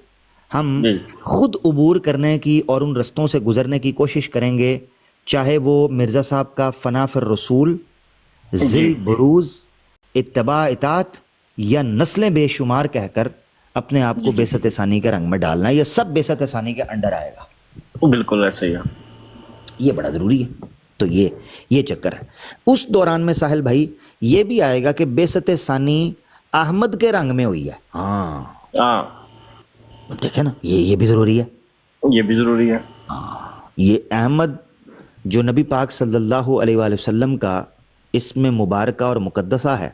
ہم خود عبور کرنے کی اور ان رستوں سے گزرنے کی کوشش کریں گے، چاہے وہ مرزا صاحب کا فنا فی الرسول، ذل بروز، اتباع اطاعت، یا نسلیں بے شمار کہہ کر اپنے آپ کو بعثت ثانی کے رنگ میں ڈالنا. یہ سب بعثت ثانی کے انڈر آئے گا. بالکل ایسے ہی ہے. یہ بڑا ضروری ہے. تو یہ چکر ہے. اس دوران میں ساحل بھائی یہ بھی آئے گا کہ بعثت ثانی احمد کے رنگ میں ہوئی ہے. ہاں دیکھیں نا، یہ بھی ضروری ہے. یہ بھی ضروری ہے. یہ احمد جو نبی پاک صلی اللہ علیہ وآلہ وسلم کا اسم مبارکہ اور مقدسہ ہے،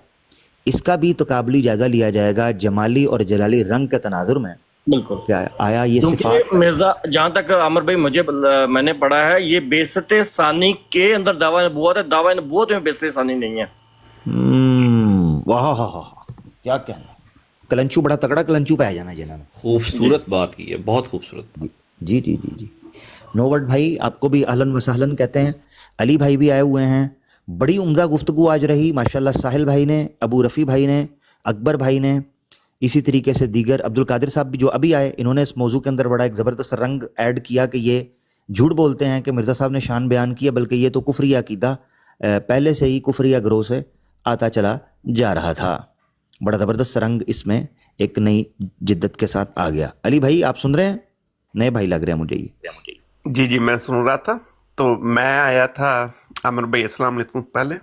اس کا بھی تقابلی جائزہ لیا جائے گا جمالی اور جلالی رنگ کے تناظر میں. بالکل. کیا آیا یہ کیونکہ مرزا، جہاں تک عامر بھائی میں نے پڑھا ہے، یہ بعثت ثانی کے اندر دعویٰ نبوت ہے. دعویٰ نبوت میں بعثت ثانی نہیں ہے. واہ کیا کہنا. کلنچو بڑا تگڑا کلنچو پہ جانا جنہوں نے. خوبصورت بات کی ہے، بہت خوبصورت. جی. نوورڈ بھائی آپ کو بھی اہلاً و سہلاً کہتے ہیں. علی بھائی بھی آئے ہوئے ہیں. بڑی عمدہ گفتگو آج رہی ماشاءاللہ. ساحل بھائی نے، ابو رفیع بھائی نے، اکبر بھائی نے، اسی طریقے سے دیگر عبد القادر صاحب بھی جو ابھی آئے، انہوں نے اس موضوع کے اندر بڑا ایک زبردست رنگ ایڈ کیا کہ یہ جھوٹ بولتے ہیں کہ مرزا صاحب نے شان بیان کیا، بلکہ یہ تو کفری عقیدہ پہلے سے ہی کفری گروہ سے آتا چلا جا رہا تھا. بڑا زبردست رنگ اس میں ایک نئی جدت کے ساتھ آ گیا. علی بھائی آپ سن رہے ہیں؟ نئے بھائی لگ رہے ہیں مجھے یہ. جی میں سن رہا تھا. تو میں آیا تھا. عامر بھائی السلام علیکم. پہلے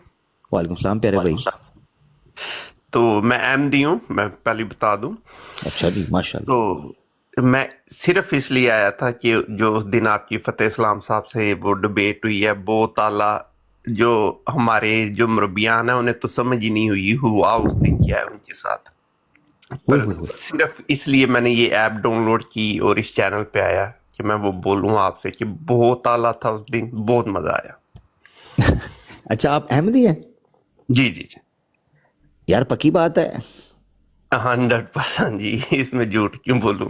وعلیکم السلام پیارے بھائی. تو میں احمدی ہوں، میں پہلے بتا دوں. اچھا جی ماشاءاللہ. تو میں صرف اس لیے آیا تھا کہ جو اس دن آپ کی فتح اسلام صاحب سے وہ ڈبیٹ ہوئی ہے، بہت اعلیٰ، جو ہمارے جو مربیان ہیں انہیں تو سمجھ ہی نہیں ہوئی ہوا اس دن کیا ہے ان کے ساتھ. پر صرف اس لیے میں نے یہ ایپ ڈاؤن لوڈ کی اور اس چینل پہ آیا کہ میں وہ بولوں آپ سے کہ بہت اعلیٰ تھا اس دن، بہت مزہ آیا. اچھا آپ احمدی ہیں؟ جی یار پکی بات ہے. 100% جی، اس میں جھوٹ کیوں بولوں.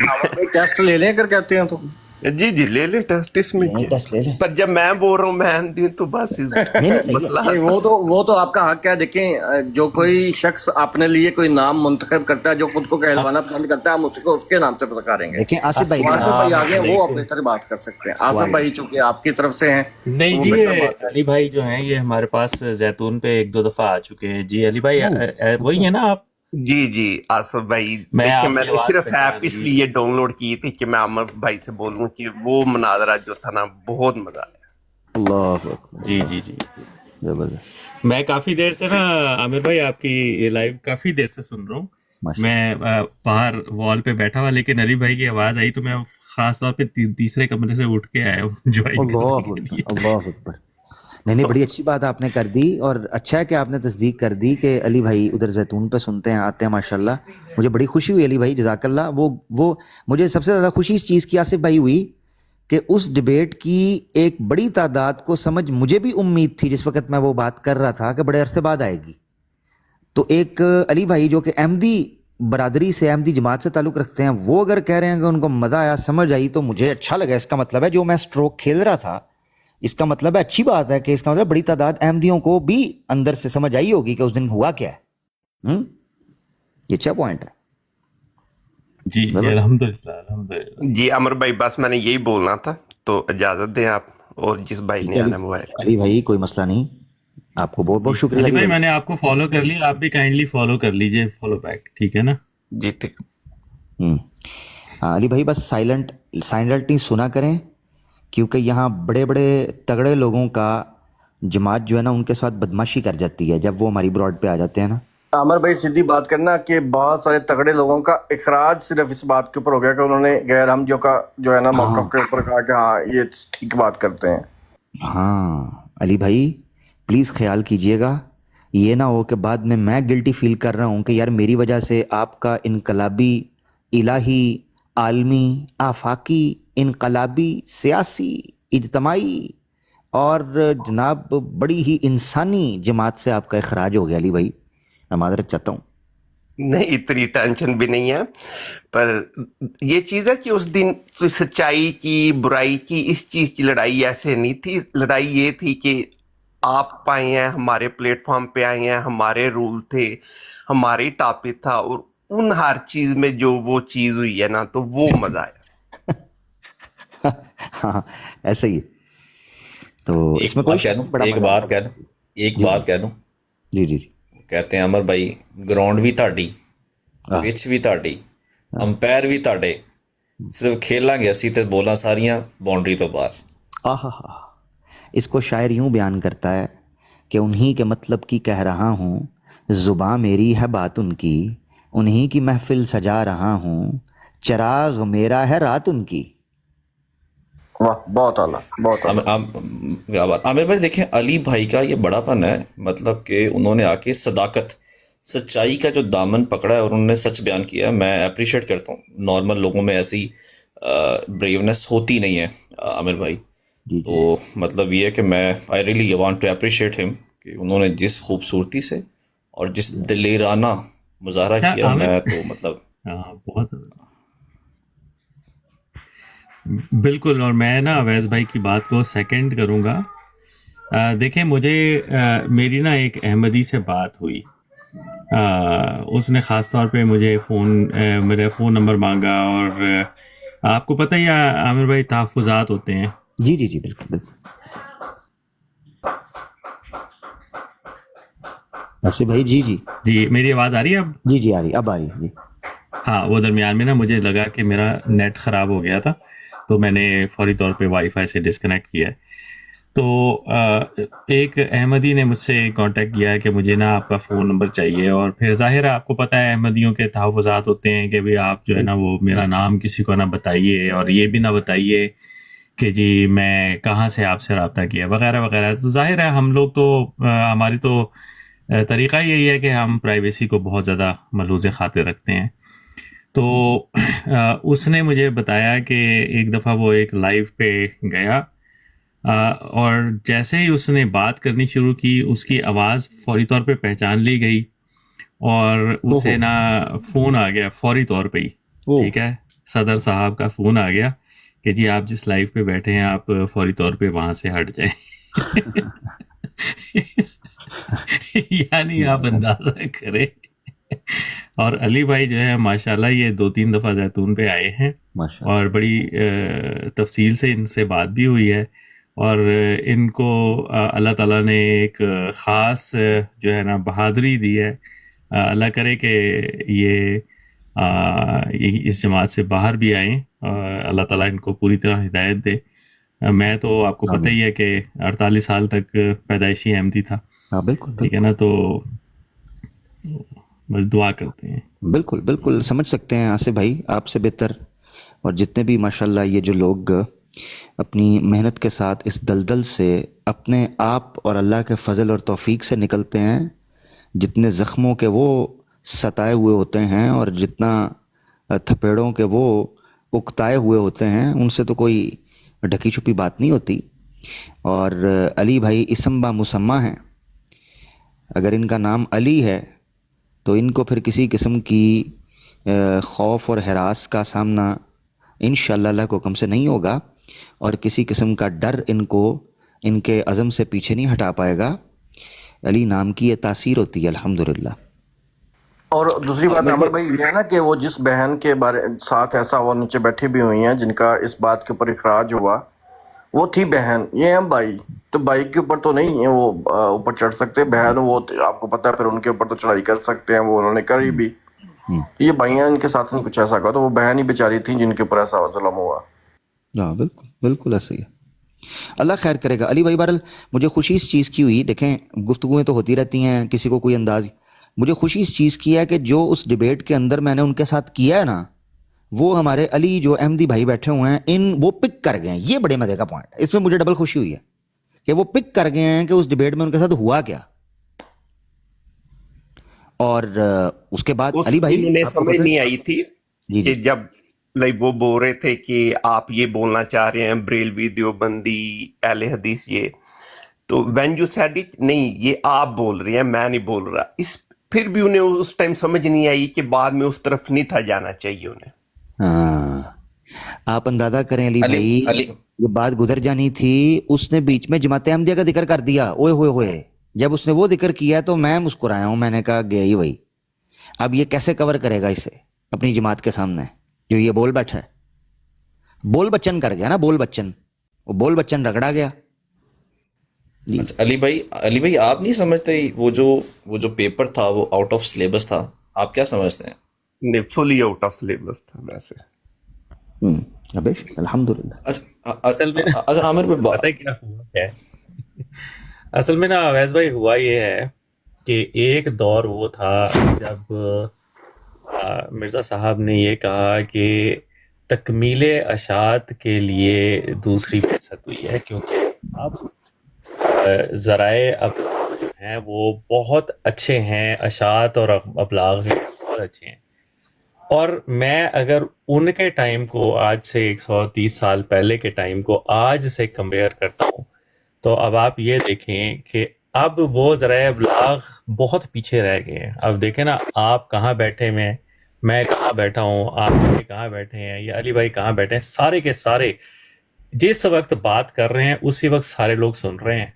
ٹیسٹ لے لیں اگر کہتے ہیں تو. جی لے لیں ٹیسٹ، اس میں کیا. پر جب میں بول رہا ہوں میں احمدی تو بس مسئلہ. وہ تو آپ کا حق ہے. دیکھیں جو کوئی شخص اپنے لیے کوئی نام منتخب کرتا ہے، جو خود کو کہلوانا پسند کرتا ہے، ہم اس کے نام سے پکاریں گے. دیکھیں آصف بھائی آگے وہ اپنی طرح بات کر سکتے ہیں. آصف بھائی چونکہ آپ کی طرف سے ہیں. نہیں جی، علی بھائی جو ہیں یہ ہمارے پاس زیتون پہ 1-2 دفعہ آ چکے ہیں. جی علی بھائی وہی ہیں نا آپ؟ جی آصف بھائی، میں نے صرف ایپ اس لیے ڈاؤن لوڈ کی تھی کہ میں عامر بھائی سے بولوں کہ وہ مناظرہ جو تھا نا بہت مزہ آیا. اللہ. جی میں کافی دیر سے نا عامر بھائی آپ کی یہ لائیو کافی دیر سے سن رہا ہوں. میں باہر وال پہ بیٹھا ہوا، لیکن علی بھائی کی آواز آئی تو میں خاص طور پہ تیسرے کمرے سے اٹھ کے آیا ہوں جوائن کرنے کے لیے. اللہ اکبر. نہیں بڑی اچھی بات آپ نے کر دی، اور اچھا ہے کہ آپ نے تصدیق کر دی کہ علی بھائی ادھر زیتون پہ سنتے ہیں، آتے ہیں ماشاءاللہ. مجھے بڑی خوشی ہوئی علی بھائی، جزاک اللہ. وہ مجھے سب سے زیادہ خوشی اس چیز کی آصف بھائی ہوئی کہ اس ڈبیٹ کی ایک بڑی تعداد کو سمجھ مجھے بھی امید تھی جس وقت میں وہ بات کر رہا تھا کہ بڑے عرصے بعد آئے گی. تو ایک علی بھائی جو کہ احمدی برادری سے، احمدی جماعت سے تعلق رکھتے ہیں، وہ اگر کہہ رہے ہیں کہ ان کو مزہ آیا، سمجھ آئی، تو مجھے اچھا لگا. اس کا مطلب ہے جو میں سٹروک کھیل رہا تھا، اس کا مطلب ہے اچھی بات ہے کہ اس کا مطلب بڑی تعداد احمدیوں کو بھی اندر سے سمجھ آئی ہوگی کہ اس دن ہوا کیا ہے. یہ اچھا پوائنٹ ہے. جی الحمدللہ. جی عامر بھائی بس میں نے یہی بولنا تھا، تو اجازت دیں آپ. اور جس بھائی نے آنا وہ آئے. علی بھائی کوئی مسئلہ نہیں، آپ کو بہت بہت شکریہ. علی بھائی میں نے آپ کو فالو کر لیا، آپ بھی کائنڈلی فالو کر لیجئے، فالو بیک، ٹھیک ہے نا؟ جی ٹھیک. علی بھائی بس سائلنٹلی سنا کریں کیونکہ یہاں بڑے بڑے تگڑے لوگوں کا جماعت جو ہے نا ان کے ساتھ بدماشی کر جاتی ہے جب وہ ہماری براڈ پہ آ جاتے ہیں نا. عامر بھائی سیدھی بات کرنا کہ بہت سارے تگڑے لوگوں کا اخراج صرف اس بات کے اوپر ہو گیا کہ انہوں نے غیر احمدیوں کا جو ہے نا موقف کے اوپر کہا کہ ہاں یہ ٹھیک بات کرتے ہیں. ہاں علی بھائی پلیز خیال کیجئے گا یہ نہ ہو کہ بعد میں گلٹی فیل کر رہا ہوں کہ یار میری وجہ سے آپ کا انقلابی الہی عالمی آفاقی انقلابی سیاسی اجتماعی اور جناب بڑی ہی انسانی جماعت سے آپ کا اخراج ہو گیا. علی بھائی میں معذرت چاہتا ہوں. نہیں اتنی ٹینشن بھی نہیں ہے، پر یہ چیز ہے کہ اس دن سچائی کی برائی کی اس چیز کی لڑائی ایسے نہیں تھی. لڑائی یہ تھی کہ آپ آئے ہیں ہمارے پلیٹ فارم پہ آئے ہیں، ہمارے رول تھے، ہماری ٹاپک تھا، اور ان ہر چیز میں جو وہ چیز ہوئی ہے نا تو وہ مزہ آیا. ہاں ایسے ہی. تو اس میں کوئی ایک بات کہہ دوں جی جی جی کہتے ہیں عمر بھائی گراؤنڈ بھی تہاڈی پچ بھی تہاڈی امپائر بھی تہاڈے صرف کھیلاں گے اسی تے بولاں ساریاں باؤنڈری تو باہر. آہا ہا اس کو شاعر یوں بیان کرتا ہے کہ انہی کے مطلب کی کہہ رہا ہوں، زباں میری ہے بات ان کی، انہی کی محفل سجا رہا ہوں، چراغ میرا ہے رات ان کی. واہ بہت اعلیٰ بہت اعلیٰ. عامر بھائی دیکھیں علی بھائی کا یہ بڑا پن ہے، مطلب کہ انہوں نے آ کے صداقت سچائی کا جو دامن پکڑا ہے اور انہوں نے سچ بیان کیا ہے. میں اپریشیٹ کرتا ہوں، نارمل لوگوں میں ایسی بریونیس ہوتی نہیں ہے عامر بھائی. تو مطلب یہ ہے کہ میں I really want to appreciate ہم کہ انہوں نے جس خوبصورتی سے اور جس دلیرانہ مظاہرہ کیا، میں تو مطلب بہت بالکل. اور میں نا اویس بھائی کی بات کو سیکنڈ کروں گا. دیکھیں مجھے میری نا ایک احمدی سے بات ہوئی، اس نے خاص طور پہ مجھے میرا فون نمبر مانگا، اور آپ کو پتہ ہی ہے عامر بھائی تحفظات ہوتے ہیں. جی جی جی بالکل بالکل. ناصر بھائی جی جی جی میری آواز آ رہی ہے اب؟ جی جی آ رہی اب آ رہی ہے جی. ہاں وہ درمیان میں نا مجھے لگا کہ میرا نیٹ خراب ہو گیا تھا تو میں نے فوری طور پہ وائی فائی سے ڈسکنیکٹ کیا ہے. تو ایک احمدی نے مجھ سے کانٹیکٹ کیا کہ مجھے نا آپ کا فون نمبر چاہیے، اور پھر ظاہر ہے آپ کو پتہ ہے احمدیوں کے تحفظات ہوتے ہیں کہ بھی آپ جو ہے نا وہ میرا نام کسی کو نہ بتائیے، اور یہ بھی نہ بتائیے کہ جی میں کہاں سے آپ سے رابطہ کیا وغیرہ وغیرہ. تو ظاہر ہے ہم لوگ تو ہماری تو طریقہ یہی ہے کہ ہم پرائیویسی کو بہت زیادہ ملحوظ خاطر رکھتے ہیں. تو اس نے مجھے بتایا کہ ایک دفعہ وہ ایک لائیو پہ گیا، اور جیسے ہی اس نے بات کرنی شروع کی اس کی آواز فوری طور پہ پہچان لی گئی، اور اسے نا فون آ گیا فوری طور پہ ہی. ٹھیک ہے، صدر صاحب کا فون آ گیا کہ جی آپ جس لائیو پہ بیٹھے ہیں آپ فوری طور پہ وہاں سے ہٹ جائیں. یعنی آپ اندازہ کریں. اور علی بھائی جو ہے ماشاءاللہ یہ 2-3 دفعہ زیتون پہ آئے ہیں، اور بڑی تفصیل سے ان سے بات بھی ہوئی ہے، اور ان کو اللہ تعالیٰ نے ایک خاص جو ہے نا بہادری دی ہے. اللہ کرے کہ یہ اس جماعت سے باہر بھی آئیں، اللہ تعالیٰ ان کو پوری طرح ہدایت دے. میں تو آپ کو پتہ ہی ہے کہ 48 سال تک پیدائشی احمدی تھا. بالکل ٹھیک ہے نا، تو بس دعا کرتے ہیں. بالکل بالکل سمجھ سکتے ہیں آصف بھائی آپ سے بہتر. اور جتنے بھی ماشاءاللہ یہ جو لوگ اپنی محنت کے ساتھ اس دلدل سے اپنے آپ اور اللہ کے فضل اور توفیق سے نکلتے ہیں، جتنے زخموں کے وہ ستائے ہوئے ہوتے ہیں اور جتنا تھپیڑوں کے وہ اکتائے ہوئے ہوتے ہیں، ان سے تو کوئی ڈھکی چھپی بات نہیں ہوتی. اور علی بھائی اسم با مسمہ ہیں. اگر ان کا نام علی ہے تو ان کو پھر کسی قسم کی خوف اور ہراس کا سامنا انشاءاللہ اللہ کے حکم سے نہیں ہوگا، اور کسی قسم کا ڈر ان کو ان کے عزم سے پیچھے نہیں ہٹا پائے گا. علی نام کی یہ تاثیر ہوتی ہے الحمدللہ. اور دوسری بات عمر بھائی یہ ہے نا کہ وہ جس بہن کے بارے ساتھ ایسا ہوا، نیچے بیٹھی بھی ہوئی ہیں جن کا اس بات کے اوپر اخراج ہوا، وہ تھی بہن. یہ ہیں بھائی، تو بھائی کے اوپر تو نہیں ہے وہ اوپر چڑھ سکتے. بہن وہ آپ کو پتہ ہے پھر ان کے اوپر تو چڑھائی کر سکتے ہیں، وہ انہوں نے کری بھی. یہ بھائیاں ان کے ساتھ نہیں کچھ ایسا کہا، تو وہ بہن ہی بیچاری تھیں جن کے اوپر ایسا ظلم ہوا. ہاں بالکل بالکل ایسا ہی ہے. اللہ خیر کرے گا علی بھائی. بہرحال مجھے خوشی اس چیز کی ہوئی, دیکھیں گفتگویں تو ہوتی رہتی ہیں, کسی کو کوئی انداز, مجھے خوشی اس چیز کی ہے کہ جو اس ڈیبیٹ کے اندر میں نے ان کے ساتھ کیا ہے نا, وہ ہمارے علی جو احمدی بھائی بیٹھے ہوئے ہیں وہ پک کر گئے ہیں. یہ بڑے مزے کا پوائنٹ ہے, اس میں مجھے ڈبل خوشی ہوئی ہے کہ وہ پک کر گئے ہیں کہ اس ڈیبیٹ میں ان کے ساتھ ہوا کیا. اور اس کے بعد علی بھائی انہیں سمجھ نہیں آئی تھی جی کہ جب وہ بول رہے تھے کہ آپ یہ بولنا چاہ رہے ہیں بریلوی دیوبندی اہل حدیث, یہ تو وین یو سیڈ اٹ, نہیں یہ آپ بول رہے ہیں میں نہیں بول رہا. پھر بھی انہیں اس ٹائم سمجھ نہیں آئی کہ بعد میں اس طرف نہیں تھا جانا چاہیے انہیں. ہاں آپ اندازہ کریں علی بھائی, یہ بات گزر جانی تھی, اس نے بیچ میں جماعت احمدیہ کا ذکر کر دیا. اوئے ہوئے ہوئے, جب اس نے وہ ذکر کیا تو میں مسکرایا ہوں, میں نے کہا گیا ہی وہی. اب یہ کیسے کور کرے گا اسے اپنی جماعت کے سامنے جو یہ بول بیٹھا ہے. بول بچن کر گیا نا, بول بچن, وہ بول بچن رگڑا گیا. علی بھائی آپ نہیں سمجھتے وہ جو پیپر تھا وہ آؤٹ آف سلیبس تھا, آپ کیا سمجھتے ہیں؟ فلی آؤٹ آف سلیبس تھا ویسے. الحمدللہ. اچھا عامر پہ پتہ کیا ہوا ہے اصل میں نا اویس بھائی, ہوا یہ ہے کہ ایک دور وہ تھا جب مرزا صاحب نے یہ کہا کہ تکمیل اشاعت کے لیے دوسری بعثت ہوئی ہے, کیونکہ اب ذرائع ابلاغ جو ہیں وہ بہت اچھے ہیں, اشاعت اور ابلاغ بہت اچھے ہیں. اور میں اگر ان کے ٹائم کو آج سے 130 سال پہلے کے ٹائم کو آج سے کمپیئر کرتا ہوں تو اب آپ یہ دیکھیں کہ اب وہ ذرائع ابلاغ بہت پیچھے رہ گئے ہیں. اب دیکھیں نا, آپ کہاں بیٹھے ہوئے ہیں, میں کہاں بیٹھا ہوں, آپ کہاں بیٹھے ہیں, یا علی بھائی کہاں بیٹھے ہیں, سارے کے سارے جس وقت بات کر رہے ہیں اسی وقت سارے لوگ سن رہے ہیں,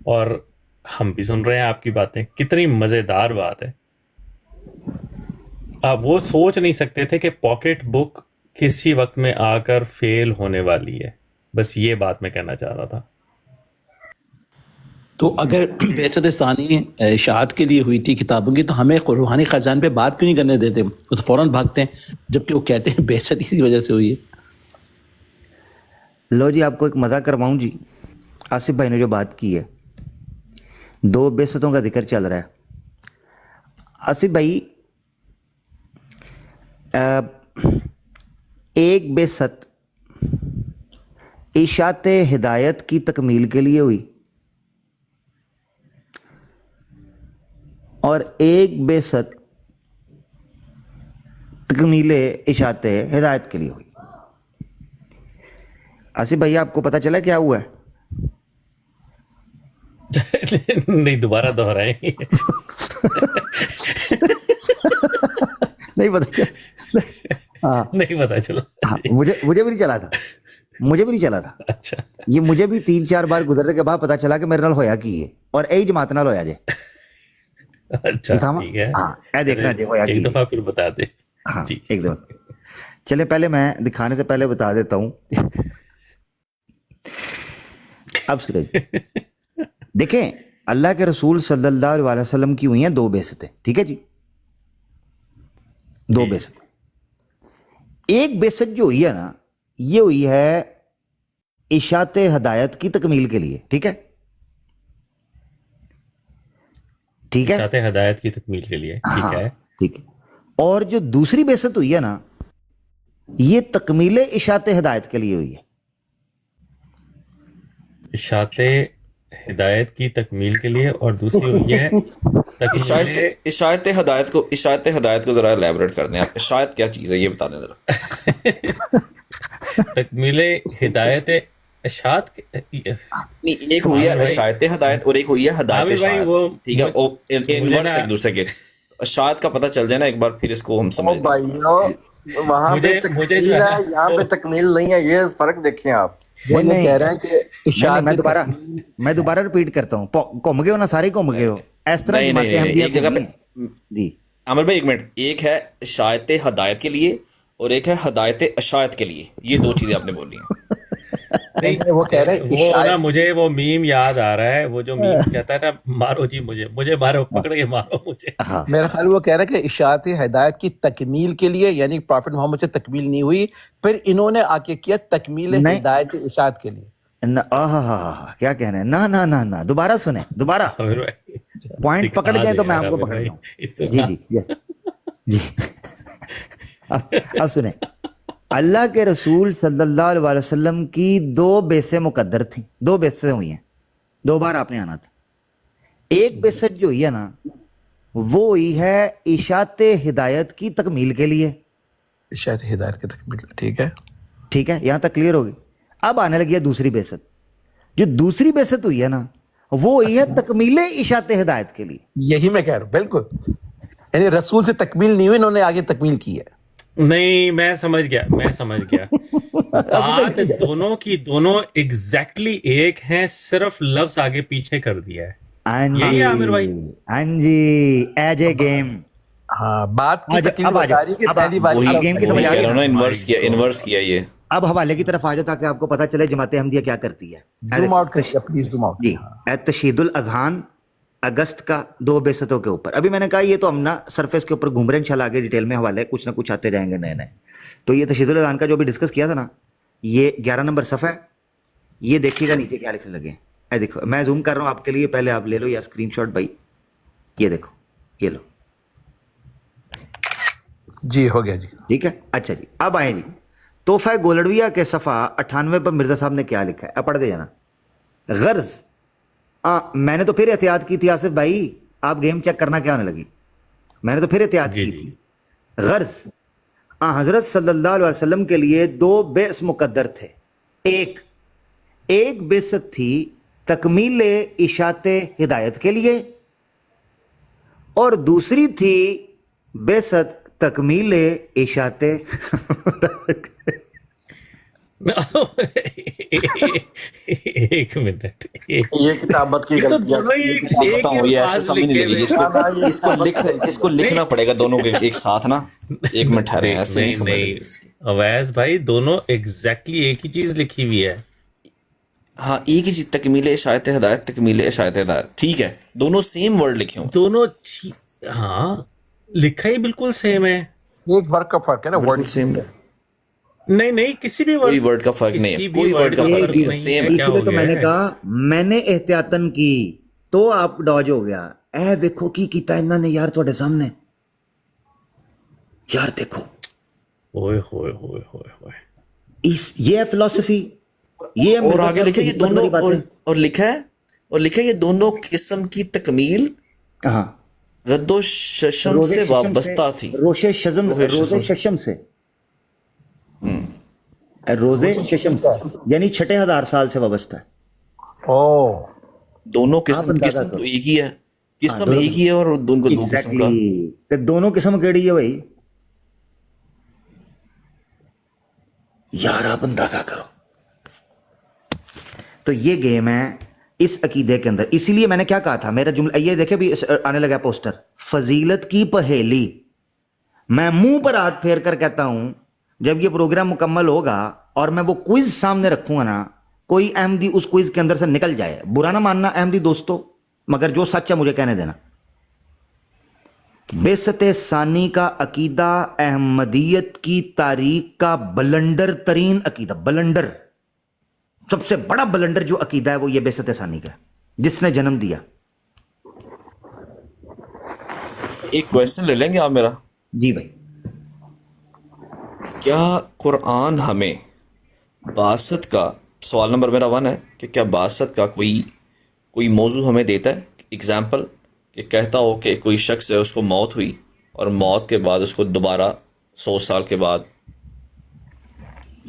اور ہم بھی سن رہے ہیں آپ کی باتیں. کتنی مزیدار بات ہے. آپ وہ سوچ نہیں سکتے تھے کہ پاکٹ بک کسی وقت میں آ کر فیل ہونے والی ہے. بس یہ بات میں کہنا چاہ رہا تھا. تو اگر بعثت ثانی اشاعت کے لیے ہوئی تھی کتابوں کی, تو ہمیں روحانی خزان پہ بات کیوں نہیں کرنے دیتے؟ وہ تو فوراً بھاگتے ہیں, جبکہ وہ کہتے ہیں بعثت اسی وجہ سے ہوئی ہے. لو جی آپ کو ایک مزہ کرواؤں جی. آصف بھائی نے جو بات کی ہے, 2 بعثتوں کا ذکر چل رہا ہے. آصف بھائی ایک بعثت اشاعت ہدایت کی تکمیل کے لیے ہوئی, اور ایک بعثت تکمیل اشاعت ہدایت کے لیے ہوئی. آصف بھائی آپ کو پتہ چلا کیا ہوا ہے؟ نہیں دوبارہ دہرائیں. نہیں پتہ چلا. ہاں نہیں پتہ چلا. مجھے بھی نہیں چلا تھا. اچھا, یہ مجھے بھی 3-4 بار گزرنے کے بعد پتہ چلا کہ میرے نال ہویا کی ہے, اور یہی جماعت نال ہویا جے. اچھا ٹھیک ہے, ہاں اے دیکھنا جی ہویا کی. ایک دفعہ پھر بتا دیں. ہاں ایک دفعہ. چلے پہلے میں دکھانے سے پہلے بتا دیتا ہوں. اب سورج دیکھیں, اللہ کے رسول صلی اللہ علیہ وسلم کی ہوئی ہیں 2 بعثتیں, ٹھیک ہے جی, 2 بعثتیں. ایک بعثت جو ہوئی ہے نا, یہ ہوئی ہے اشاعت ہدایت کی تکمیل کے لیے, ٹھیک ہے, ٹھیک ہے, اشاعت ہدایت کی تکمیل کے لیے, ٹھیک ہے, ٹھیک ہے. اور جو دوسری بعثت ہوئی ہے نا, یہ تکمیل اشاعت ہدایت کے لیے ہوئی ہے. اشاعت ہدایت کی تکمیل کے لیے, اور دوسری ہوئی ہے اشاعت ہدایت کو ذرا ایلیبریٹ کر دیں آپ. اشاعت کیا چیز ہے یہ بتا دیں ذرا. تکمیل ہدایت اشاعت ایک ہوئی ہے اشاعت ہدایت اور ایک ہوئی ہے ہدایت اشاعت, ٹھیک ہے, انورس ایک دوسرے کے. اشاعت کا پتہ چل جائے نا ایک بار, پھر اس کو ہم سمجھ لیں. بھائیو وہاں پہ تکمیل ہے, یہاں پہ تکمیل نہیں ہے, یہ فرق دیکھیں آپ. نہیں کہہ رہے ہیں کہ اشاعت میں دوبارہ ریپیٹ کرتا ہوں, گھوم گئے ہو نا, سارے گھوم گئے ہو اس طرح. ایک جگہ پہ جی عامر بھائی ایک منٹ, ایک ہے اشاعت ہدایت کے لیے اور ایک ہے ہدایت اشاعت کے لیے, یہ 2 چیزیں آپ نے بولی ہیں. وہ کہہ رہے ہیں وہ نا, مجھے وہ میم یاد آ رہا ہے, وہ جو میم کہتا ہے نا, مارو جی مجھے مارو, پکڑ کے مارو مجھے. میرا خیال وہ کہہ رہا ہے کہ اشاعت ہدایت کی تکمیل کے لیے, یعنی پرافٹ محمد سے تکمیل نہیں ہوئی, پھر انہوں نے آ کے کیا تکمیل ہدایت اشاعت کے لیے. کیا کہنا ہے، نہ دوبارہ سنیں، دوبارہ عامر بھائی پوائنٹ پکڑ دکھا جائے تو دیں میں یار آپ کو عامر پکڑ بھائی جاؤں. جی اتنا جی اب سنیں. اللہ کے رسول صلی اللہ علیہ وسلم کی 2 بیسیں مقدر تھیں، 2 بیسیں ہوئی ہیں، 2 بار آپ نے آنا تھا. ایک بیست جو ہوئی ہے نا وہ ہوئی ہے اشاعت ہدایت کی تکمیل کے لیے. شاید ہدایت کی تکمیل. ٹھیک ہے. ٹھیک ہے، یہاں تک کلیئر ہوگی. اب آنے لگی ہے دوسری بیست. جو دوسری بیست ہوئی ہے نا وہ ہوئی ہے تکمیل اشاعت ہدایت کے لیے. یہی میں کہہ رہا ہوں، بالکل. یعنی رسول سے تکمیل نہیں ہوئی، انہوں نے آگے تکمیل کی ہے. نہیں، میں سمجھ گیا بات دونوں کی دونوں ایگزیکٹلی ایک ہیں، صرف لفظ آگے پیچھے کر دیا ہے. یہی ہے عامر بھائی. ہاں جی، ایج اے گیم. ہاں، بات کی تکمیل اب آ بتا رہی ہے کہ جاؤ، پہلی بار وہی گیم کی وہی سمجھ آ کہہ گئی رہا نا. ہوں نا، انورس کیا یہ. اب حوالے کی طرف آ جاؤ تاکہ آپ کو پتہ چلے جماعت احمدیہ کیا کرتی ہے. زوم آؤٹ کریے پلیز، زوم آؤٹ. جی، تشہید الاذہان اگست کا 2 بیستوں کے اوپر. ابھی میں نے کہا یہ تو ہم نا سرفیس کے اوپر گھوم رہے ہیں، انشاءاللہ آگے ڈیٹیل میں حوالے کچھ نہ کچھ آتے جائیں گے نئے. تو یہ تشہید الاذہان کا جو بھی ڈسکس کیا تھا نا، یہ 11 نمبر صفحہ ہے. یہ دیکھیے گا نیچے کیا لکھنے لگے. اے دیکھو، میں زوم کر رہا ہوں آپ کے لیے، پہلے آپ لے لو یا اسکرین شاٹ بھائی. یہ دیکھو، یہ لو. جی ہو گیا جی. ٹھیک ہے. اچھا جی، اب آئیں جی تحفہ گولڑویہ کے صفحہ 98 پر مرزا صاحب نے کیا لکھا ہے، اب پڑھ دے جانا. غرض میں نے تو پھر احتیاط کی تھی آصف بھائی، آپ گیم چیک کرنا کیا ہونے لگی. میں نے تو پھر احتیاط کی تھی. غرض حضرت صلی اللہ علیہ وسلم کے لیے 2 بیس مقدر تھے. ایک بیست تھی تکمیل اشاعت ہدایت کے لیے، اور دوسری تھی بیست تکمیل اشاعت ایک منٹ. یہ کتابت کی غلطی یہ ایسے سمجھ نہیں لگی. اس کو لکھنا پڑے گا دونوں کے ایک ساتھ نا. ایک منٹ ٹھہرے، ایسے نہیں سمجھ لگی. اویس بھائی دونوں ایگزیکٹلی ایک ہی چیز لکھی ہوئی ہے. ہاں، ایک ہی چیز، تکمیل اشاعت ہدایت، تکمیل اشاعت ہدایت. ٹھیک ہے، دونوں سیم ورڈ لکھے ہوں. دونوں ہاں لکھا ہی بالکل سیم ہے. ایک ورڈ کا فرق ہے نا، ورڈ سیم. نہیں کسی بھی کوئی ورڈ کا فرق نہیں ہے، کوئی ورڈ کا فرق نہیں ہے، سیم ہے. اس لیے تو میں نے کہا میں نے احتیاطاً کی تو آپ ڈاج ہو گیا. اے ویکھو کی کیتا انہاں نے یار تواڈے سامنے، یار دیکھو. اوئے ہوئے ہوئے ہوئے ہوئے. یہ ہے فلسفی. یہ اور آگے لکھا یہ دونوں، اور لکھا ہے یہ دونوں قسم کی تکمیل ہاں رد و ششم سے وابستہ تھی. روز ششم سے، روز ششم سے یعنی 6000 سال سے وابستہ ہے. دونوں قسم تو ایک ہی ہے، قسم ایک ہی ہے، اور دونوں کو 2 قسم کا. دونوں قسم کیڑی ہے بھائی یار، آپ اندازہ کرو. تو یہ گیم ہے اس عقیدے کے اندر. اسی لیے میں نے کیا کہا تھا، میرا جملہ یہ دیکھیں بھی آنے لگا پوسٹر، فضیلت کی پہیلی. میں منہ پر ہاتھ پھیر کر کہتا ہوں جب یہ پروگرام مکمل ہوگا اور میں وہ کوئز سامنے رکھوں گا نا، کوئی احمدی اس کوئز کے اندر سے نکل جائے، برا نہ ماننا احمدی دوستو، مگر جو سچ ہے مجھے کہنے دینا. بعثت ثانی کا عقیدہ احمدیت کی تاریخ کا بلنڈر ترین عقیدہ، بلنڈر، سب سے بڑا بلنڈر جو عقیدہ ہے وہ یہ بعثت ثانی کا، جس نے جنم دیا. ایک کویسچن لے لیں گے آپ میرا. جی بھائی. کیا قرآن ہمیں بعثت کا، سوال نمبر میرا 1 ہے کہ کیا بعثت کا کوئی موضوع ہمیں دیتا ہے، اگزامپل کہ کہتا ہو کہ کوئی شخص ہے، اس کو موت ہوئی اور موت کے بعد اس کو دوبارہ 100 سال کے بعد،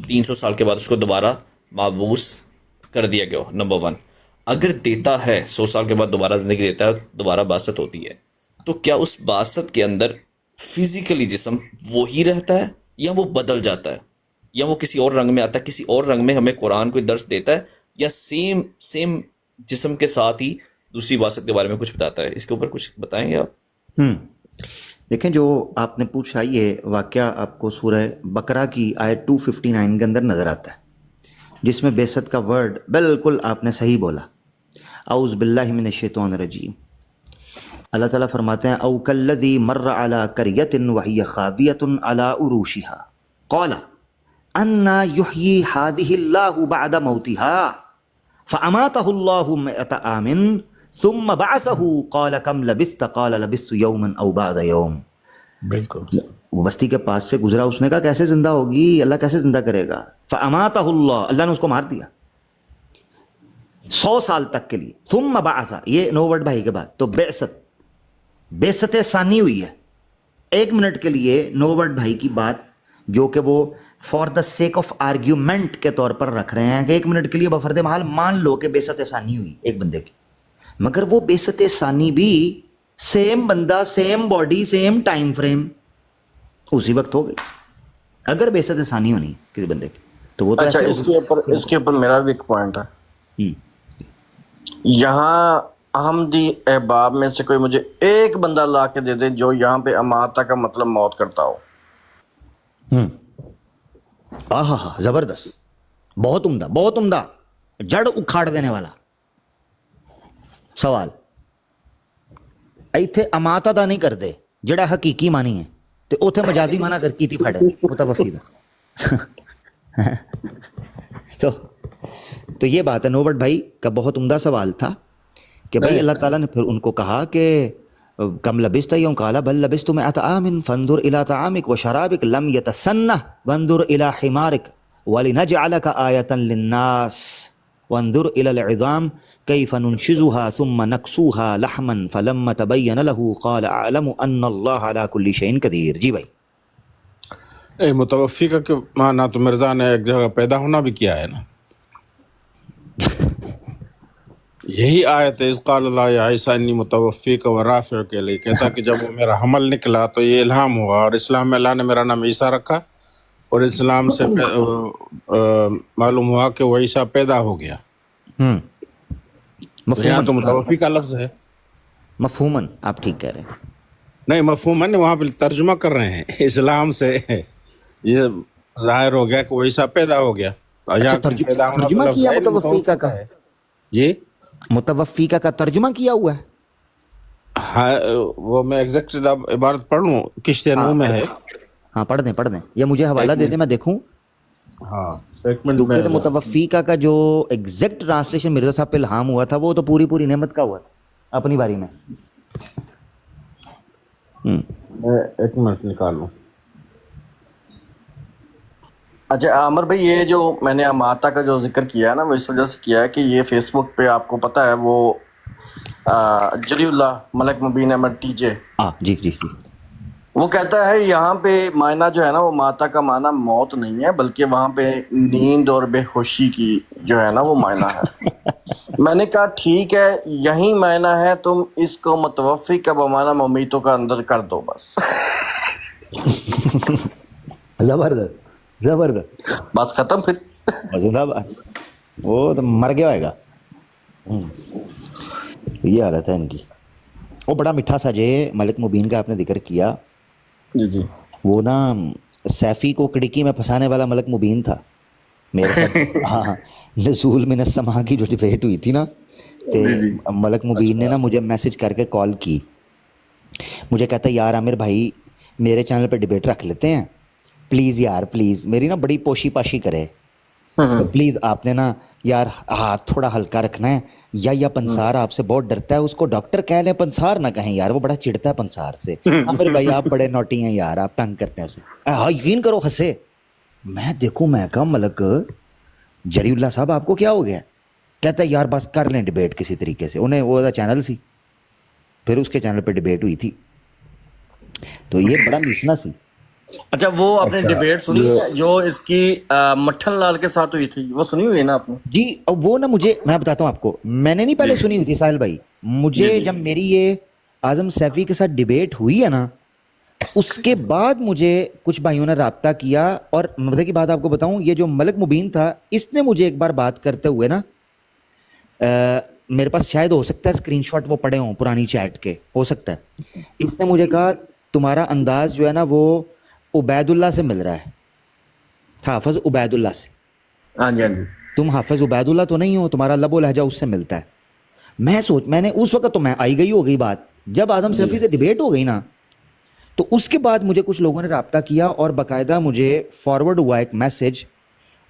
300 سال کے بعد اس کو دوبارہ مبعوث کر دیا گیا ہو. نمبر 1، اگر دیتا ہے 100 سال کے بعد دوبارہ زندگی دیتا ہے، دوبارہ بعثت ہوتی ہے، تو کیا اس بعثت کے اندر فزیکلی جسم وہی رہتا ہے یا وہ بدل جاتا ہے، یا وہ کسی اور رنگ میں آتا ہے، کسی اور رنگ میں ہمیں قرآن کوئی درس دیتا ہے، یا سیم جسم کے ساتھ ہی دوسری بعثت کے بارے میں کچھ بتاتا ہے؟ اس کے اوپر کچھ بتائیں گے آپ؟ دیکھیں، جو آپ نے پوچھا یہ واقعہ آپ کو سورہ بقرہ کی آیت 259 کے اندر نظر آتا ہے، جس میں بعثت کا ورڈ بالکل آپ نے صحیح بولا. اعوذ باللہ من الشیطان الرجیم. اللہ تعالیٰ فرماتے ہیں او کالذی مر علی قریۃ وہی خاویۃ علی عروشها قال انا یحیی ہذہ اللہ بعد موتها فأماته الله 100 عام ثم بعثه قال كم لبثت قال لبثت يوما أو بعض يوم. بالکل وہ بستی کے پاس سے گزرا, اس نے کہا کیسے زندہ ہوگی, اللہ کیسے زندہ کرے گا. فأماته اللہ, اللہ نے اس کو مار دیا 100 سال تک کے لیے. ثم بعث, یہ نوورڈ بھائی کے بعد. تو بعثت ثانی ہوئی ہے. 1 منٹ کے لیے نوورڈ بھائی کی بات جو کہ وہ for the sake of argument کے طور پر رکھ رہے ہیں کہ 1 منٹ کے لیے بفرد محال مان لو کہ بعثت ثانی ہوئی ایک بندے کی, مگر وہ بعثت ثانی بھی سیم بندہ, same body, same time frame اسی وقت ہو گئی اگر بعثت ثانی ہونی کسی بندے کی. تو وہ تو اچھا اس کے اوپر میرا بھی ایک پوائنٹ ہے. یہاں احمدی احباب میں سے کوئی مجھے ایک بندہ لا کے دے دے جو یہاں پہ اماتا کا مطلب موت کرتا ہو. ہاں زبردست, بہت عمدہ, بہت عمدہ, جڑ اکھاڑ دینے والا سوال. ایتھے اماتا دا نہیں کر دے جڑا حقیقی مانی ہے, تے اوتھے مجازی مانا کر کیتی پھڑے متوفی دا. تو یہ بات ہے. نوبٹ بھائی کا بہت عمدہ سوال تھا کہ بھائی اللہ تعالیٰ نے پھر ان کو کہا کہ کم لبثت یوم قال بل لبثت 100 عام فانظر الى طعامك وشرابك لم يتسنه وانظر الى حمارك ولنجعلك آية للناس وانظر الى العظام كيف ننشزها ثم نكسوها لحما فلما تبين له قال اعلم ان الله على كل شيء قدير. جی بھائی متوفی کا کہ معنی تو مرزا نے ایک جگہ پیدا ہونا بھی کیا ہے نا, یہی آیت ہے. اذ قال اللہ یا عیسیٰ انی متوفیک و رافعک کے لیے کہتا کہ جب وہ میرا حمل نکلا تو یہ الہام ہوا, اور اسلام میں اللہ نے میرا نام عیسیٰ رکھا, اور اسلام سے معلوم ہوا کہ وہ عیسیٰ پیدا ہو گیا. یہاں تو متوفی کا لفظ ہے. مفہوماً آپ ٹھیک کہہ رہے ہیں. نہیں مفہوماً وہاں پہ ترجمہ کر رہے ہیں اسلام سے, یہ ظاہر ہو گیا کہ وہ عیسیٰ پیدا ہو گیا. ترجمہ کیا متوفی کا ہے, یہ متوفی کا ترجمہ کیا ہوا ہے. ہاں وہ میں ایگزیکٹ عبارت پڑھ لوں, کشتی نو میں ہے. ہاں پڑھ دیں, یہ مجھے حوالہ دے دیں میں دیکھوں. ہاں ایک منٹ میں. متوفی کا جو ایگزیکٹ ٹرانسلیشن مرزا صاحب پہ الہام ہوا تھا وہ تو پوری نعمت کا ہوا تھا اپنی باری میں. ایک منٹ نکالوں. اچھا عامر بھائی, یہ جو میں نے اماتا کا جو ذکر کیا ہے نا وہ اس وجہ سے کیا ہے کہ یہ فیس بک پہ آپ کو پتہ ہے وہ جری اللہ ملک مبین احمد ٹی جے, جی وہ کہتا ہے یہاں پہ معنی جو ہے نا وہ ماتا کا معنی موت نہیں ہے بلکہ وہاں پہ نیند اور بے ہوشی کی جو ہے نا وہ معنی ہے. میں نے کہا ٹھیک ہے یہی معنی ہے, تم اس کو متوفی کا بمعنی ممیتوں کا اندر کر دو بس. زبردست بات ختم. پھر وہ تو مر گیا ہوئے گا. یہ حالت ہے ان کی. وہ بڑا میٹھا سا جے ملک مبین کا آپ نے ذکر کیا. جی وہ نا سیفی کو کڑکی میں پھنسانے والا ملک مبین تھا میرے ساتھ. ہاں نزول من السماء کی جو ڈبیٹ ہوئی تھی نا, ملک مبین نے نا مجھے میسج کر کے کال کی. مجھے کہتا ہے یار عامر بھائی میرے چینل پہ ڈبیٹ رکھ لیتے ہیں پلیز یار, پلیز میری نا بڑی پوشی پاشی کرے, تو پلیز آپ نے نا یار ہاتھ تھوڑا ہلکا رکھنا ہے. یا پنسار آپ سے بہت ڈرتا ہے, اس کو ڈاکٹر کہہ لیں پنسار نہ کہیں یار, وہ بڑا چڑھتا ہے پنسار سے. عامر بھائی آپ بڑے نوٹی ہیں یار, آپ تنگ کرتے ہیں اسے. ہاں یقین کرو ہنسے. میں دیکھوں میں کہا ملک جری اللہ صاحب آپ کو کیا ہو گیا؟ کہتا ہے یار بس کر لیں ڈبیٹ کسی طریقے سے. انہیں وہ چینل سی, پھر اس کے چینل پہ ڈبیٹ ہوئی تھی, تو یہ بڑا میسنا سی. اچھا وہ آپ نے ڈیبیٹ سنی ہے جو اس کی مٹھن لال کے ساتھ ہوئی تھی, وہ سنی ہوئی ہے نا آپ نے؟ جی وہ نا مجھے میں بتاتا ہوں آپ کو, میں نے نہیں پہلے سنی ہوئی تھی ساحل بھائی. مجھے جب میری یہ اعظم سیفی کے ساتھ ڈیبیٹ ہوئی ہے نا اس کے بعد مجھے کچھ بھائیوں نے رابطہ کیا. اور مزے کی بات آپ کو بتاؤں, یہ جو ملک مبین تھا اس نے مجھے ایک بار بات کرتے ہوئے نا میرے پاس شاید ہو سکتا ہے اسکرین شاٹ وہ پڑے ہوں پرانی چیٹ کے, ہو سکتا ہے. اس نے مجھے کہا تمہارا انداز جو ہے نا وہ عبید اللہ سے مل رہا ہے, حافظ عبید اللہ سے. ہاں جی تم حافظ عبید اللہ تو نہیں ہو, تمہارا لب و لہجہ اس سے ملتا ہے. میں نے اس وقت تو میں آئی گئی ہو گئی بات, جب اعظم سیفی سے ڈیبیٹ ہو گئی نا تو اس کے بعد مجھے کچھ لوگوں نے رابطہ کیا اور باقاعدہ مجھے فارورڈ ہوا ایک میسج,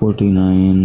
49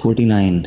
49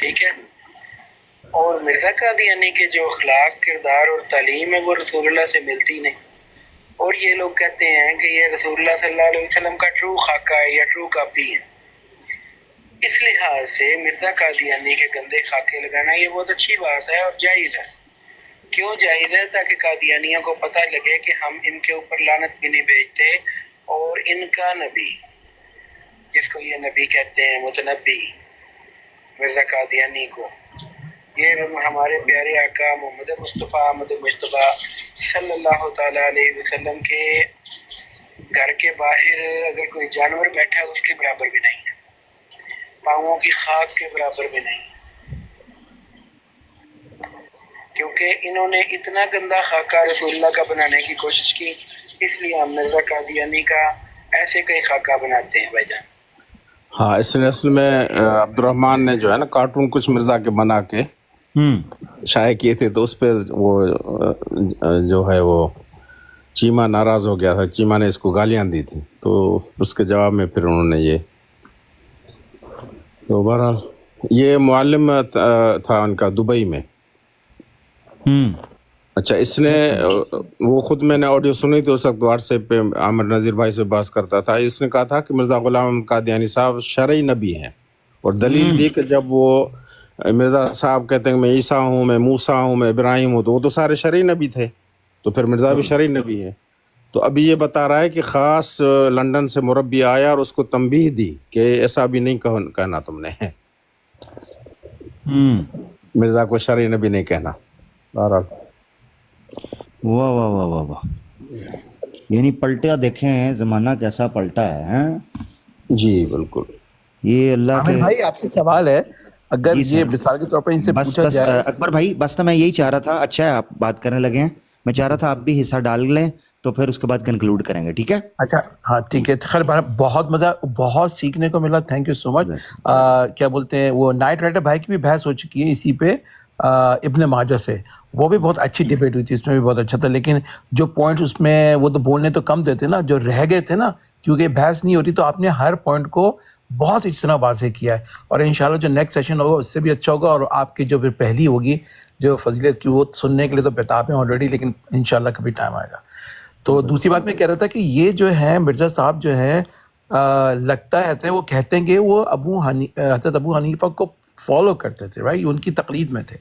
ٹھیک ہے. اور مرزا قادیانی کے جو اخلاق، کردار اور تعلیم ہے وہ رسول اللہ سے ملتی نہیں. اور یہ لوگ کہتے ہیں کہ یہ رسول اللہ صلی اللہ علیہ وسلم کا ٹرو خاکہ ہے یا ٹرو کاپی ہے. اس لحاظ سے مرزا قادیانی کے گندے خاکے لگانا یہ بہت اچھی بات ہے اور جائز ہے. کیوں جائز ہے؟ تاکہ قادیانیوں کو پتہ لگے کہ ہم ان کے اوپر لعنت بھی نہیں بھیجتے، اور ان کا نبی، جس کو یہ نبی کہتے ہیں متنبی مرزا قادیانی کو، یہ ہمارے پیارے آقا محمد مصطفیٰ صلی اللہ تعالیٰ علیہ وسلم کے گھر کے باہر اگر کوئی جانور بیٹھا ہے اس کے برابر بھی نہیں ہے، پاؤں کی خاک کے برابر بھی نہیں، کیونکہ انہوں نے اتنا گندا خاکہ رسول اللہ کا بنانے کی کوشش کی. اس لیے ہم مرزا قادیانی کا ایسے کئی خاکہ بناتے ہیں بھائی جان. ہاں، اس نے اصل میں عبد الرحمن نے جو ہے نا کارٹون کچھ مرزا کے بنا کے شائع کیے تھے، تو اس پہ وہ جو ہے وہ چیما ناراض ہو گیا تھا. چیما نے اس کو گالیاں دی تھی، تو اس کے جواب میں پھر انہوں نے یہ، تو بہرحال یہ معلم تھا ان کا دبئی میں. اچھا، اس نے وہ خود، میں نے آڈیو سنی تھی اس وقت واٹس ایپ پہ عامر نذیر بھائی سے بات کرتا تھا. اس نے کہا تھا کہ مرزا غلام احمد قادیانی صاحب شرعی نبی ہیں، اور دلیل دی کہ جب وہ مرزا صاحب کہتے ہیں کہ میں عیسیٰ ہوں، میں موسیٰ ہوں، میں ابراہیم ہوں، تو وہ تو سارے شرعی نبی تھے، تو پھر مرزا بھی شرعی نبی ہے. تو ابھی یہ بتا رہا ہے کہ خاص لندن سے مربی آیا اور اس کو تنبیہ دی کہ ایسا بھی نہیں کہنا تم نے، مرزا کو شرعی نبی نہیں کہنا. بہرحال واہ واہ واہ واہ واہ، یعنی پلٹا دیکھیں زمانہ کیسا پلٹا ہے. جی بالکل. یہ اللہ کے بھائی آپ سے سوال ہے، اگر یہ مثال کے طور پر ان سے پوچھا جائے. اکبر بھائی بس تو میں یہی چاہ رہا تھا، اچھا ہے آپ بات کرنے لگے ہیں، میں چاہ رہا تھا آپ بھی حصہ ڈال لیں تو پھر اس کے بعد کنکلوڈ کریں گے. ٹھیک ہے؟ اچھا ہاں ٹھیک ہے. خیر بہت مزہ، بہت سیکھنے کو ملا. تھینک یو سو مچ. کیا بولتے ہیں، وہ نائٹ رائڈر بھائی کی بھی بحث ہو چکی ہے اسی پہ ابن ماجہ سے، وہ بھی بہت اچھی ڈبیٹ ہوئی تھی، اس میں بھی بہت اچھا تھا. لیکن جو پوائنٹ اس میں وہ تو بولنے تو کم دیتے نا، جو رہ گئے تھے نا، کیونکہ بحث نہیں ہوتی، تو آپ نے ہر پوائنٹ کو بہت اچھی طرح واضح کیا ہے. اور انشاءاللہ جو نیکسٹ سیشن ہوگا اس سے بھی اچھا ہوگا، اور آپ کی جو پھر پہلی ہوگی جو فضیلت کی، وہ سننے کے لیے تو بیتاب ہیں آلریڈی، لیکن انشاءاللہ کبھی ٹائم آئے گا. تو دوسری بات میں کہہ رہا تھا کہ یہ جو ہے مرزا صاحب جو ہے لگتا ہے ایسے، وہ کہتے ہیں کہ وہ حضرت ابو حنیفہ کو فالو کرتے تھے، رائٹ، ان کی تقلید میں تھے،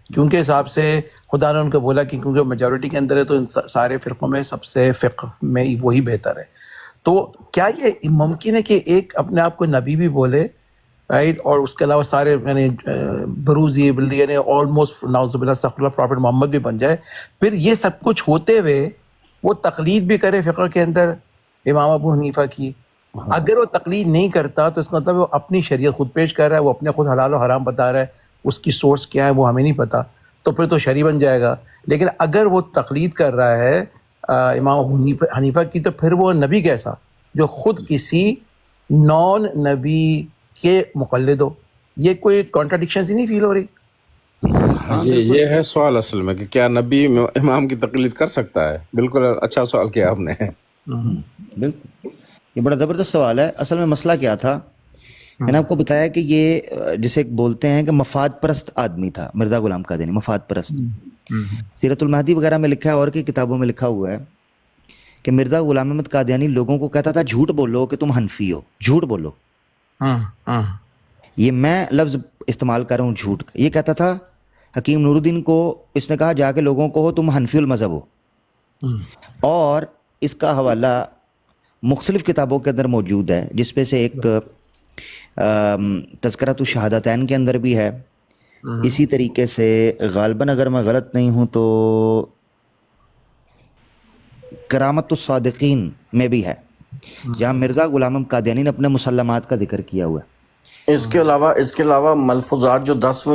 کیونکہ حساب سے خدا نے ان کو بولا کہ کیونکہ میجورٹی کے اندر ہے تو سارے فرقوں میں سب سے فقہ میں وہی بہتر ہے. تو کیا یہ ممکن ہے کہ ایک اپنے آپ کو نبی بھی بولے، رائٹ، اور اس کے علاوہ سارے یعنی بروزی یعنی آلموسٹ نعوذ باللہ استغفر اللہ پرافٹ محمد بھی بن جائے، پھر یہ سب کچھ ہوتے ہوئے وہ تقلید بھی کرے فقہ کے اندر امام ابو حنیفہ کی؟ اگر وہ تقلید نہیں کرتا تو اس کا مطلب وہ اپنی شریعت خود پیش کر رہا ہے، وہ اپنے خود حلال و حرام بتا رہا ہے، اس کی سورس کیا ہے وہ ہمیں نہیں پتہ، تو پھر تو شرعی بن جائے گا. لیکن اگر وہ تقلید کر رہا ہے امام ابو حنیفہ کی، تو پھر وہ نبی کیسا جو خود کسی نان نبی کے مقلد ہو؟ یہ کوئی کانٹراڈکشن سی نہیں فیل ہو رہی؟ یہ ہے سوال اصل میں کہ کیا نبی امام کی تقلید کر سکتا ہے؟ بالکل اچھا سوال کیا آپ نے. بالکل، یہ بڑا زبردست سوال ہے. اصل میں مسئلہ کیا تھا، میں نے آپ کو بتایا کہ یہ جسے بولتے ہیں کہ مفاد پرست آدمی تھا مرزا غلام قادیانی، مفاد پرست. سیرت المہدی وغیرہ میں لکھا ہے، اور کی کتابوں میں لکھا ہوا ہے کہ مرزا غلام احمد قادیانی لوگوں کو کہتا تھا جھوٹ بولو کہ تم حنفی ہو، جھوٹ بولو. یہ میں لفظ استعمال کر رہا ہوں جھوٹ کا. یہ کہتا تھا حکیم نور الدین کو، اس نے کہا جا کے لوگوں کو تم حنفی المذہب ہو. اور اس کا حوالہ مختلف کتابوں کے اندر موجود ہے، جس پہ سے ایک تذکرۃ الشہادتین کے اندر بھی ہے. اسی طریقے سے غالباً اگر میں غلط نہیں ہوں تو کرامت الصادقین میں بھی ہے، جہاں مرزا غلام احمد قادیانی نے اپنے مسلمات کا ذکر کیا ہوا ہے. اس کے علاوہ ملفوظات جو 10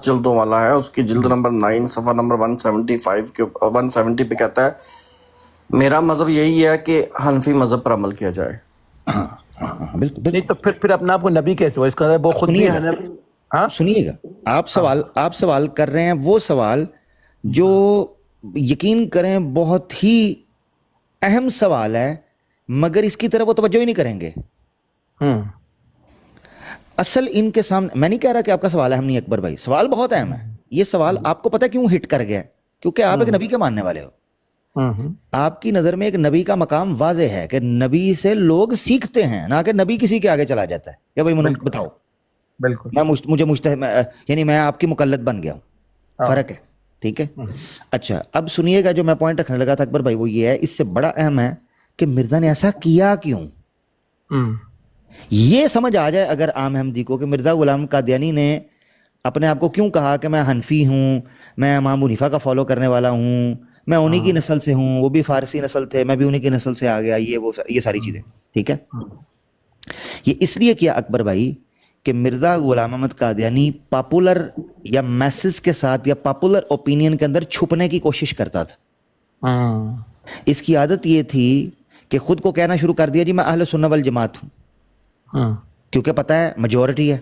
جلدوں والا ہے، اس کی جلد نمبر 9 صفحہ نمبر 170 پہ کہتا ہے میرا مذہب یہی ہے کہ حنفی مذہب پر عمل کیا جائے. بالکل. نہیں تو پھر اپنا آپ کو نبی کیسے ہوا؟ اس کا وہ خود بھی حنفی. سنیے گا، آپ سوال کر رہے ہیں وہ سوال جو یقین کریں بہت ہی اہم سوال ہے، مگر اس کی طرف وہ توجہ ہی نہیں کریں گے. اصل ان کے سامنے میں نہیں کہہ رہا کہ آپ کا سوال اہم نہیں اکبر بھائی, سوال بہت اہم ہے. یہ سوال آپ کو پتہ کیوں ہٹ کر گیا ہے؟ کیونکہ آپ ایک نبی کے ماننے والے ہو. آپ کی نظر میں ایک نبی کا مقام واضح ہے کہ نبی سے لوگ سیکھتے ہیں, نہ کہ نبی کسی کے آگے چلا جاتا ہے. یا بھائی منو بتاؤ, بالکل میں مجھے یعنی میں آپ کی مقلد بن گیا ہوں, فرق ہے. ٹھیک ہے, اچھا اب سنیے گا جو میں پوائنٹ رکھنے لگا تھا اکبر بھائی, وہ یہ ہے, اس سے بڑا اہم ہے کہ مرزا نے ایسا کیا کیوں. یہ سمجھ آ جائے اگر عام احمدی کو کہ مرزا غلام قادیانی نے اپنے آپ کو کیوں کہا کہ میں حنفی ہوں, میں امام حنیفہ کا فالو کرنے والا ہوں, میں انہی کی نسل سے ہوں, وہ بھی فارسی نسل تھے, میں بھی انہی کی نسل سے آ گیا, یہ ساری چیزیں. ٹھیک ہے, یہ اس لیے کیا اکبر بھائی کہ مرزا غلام احمد قادیانی پاپولر یا میسز کے ساتھ یا پاپولر اوپینین کے اندر چھپنے کی کوشش کرتا تھا. اس کی عادت یہ تھی کہ خود کو کہنا شروع کر دیا جی میں اہل سنت والجماعت ہوں, کیونکہ پتہ ہے میجورٹی ہے.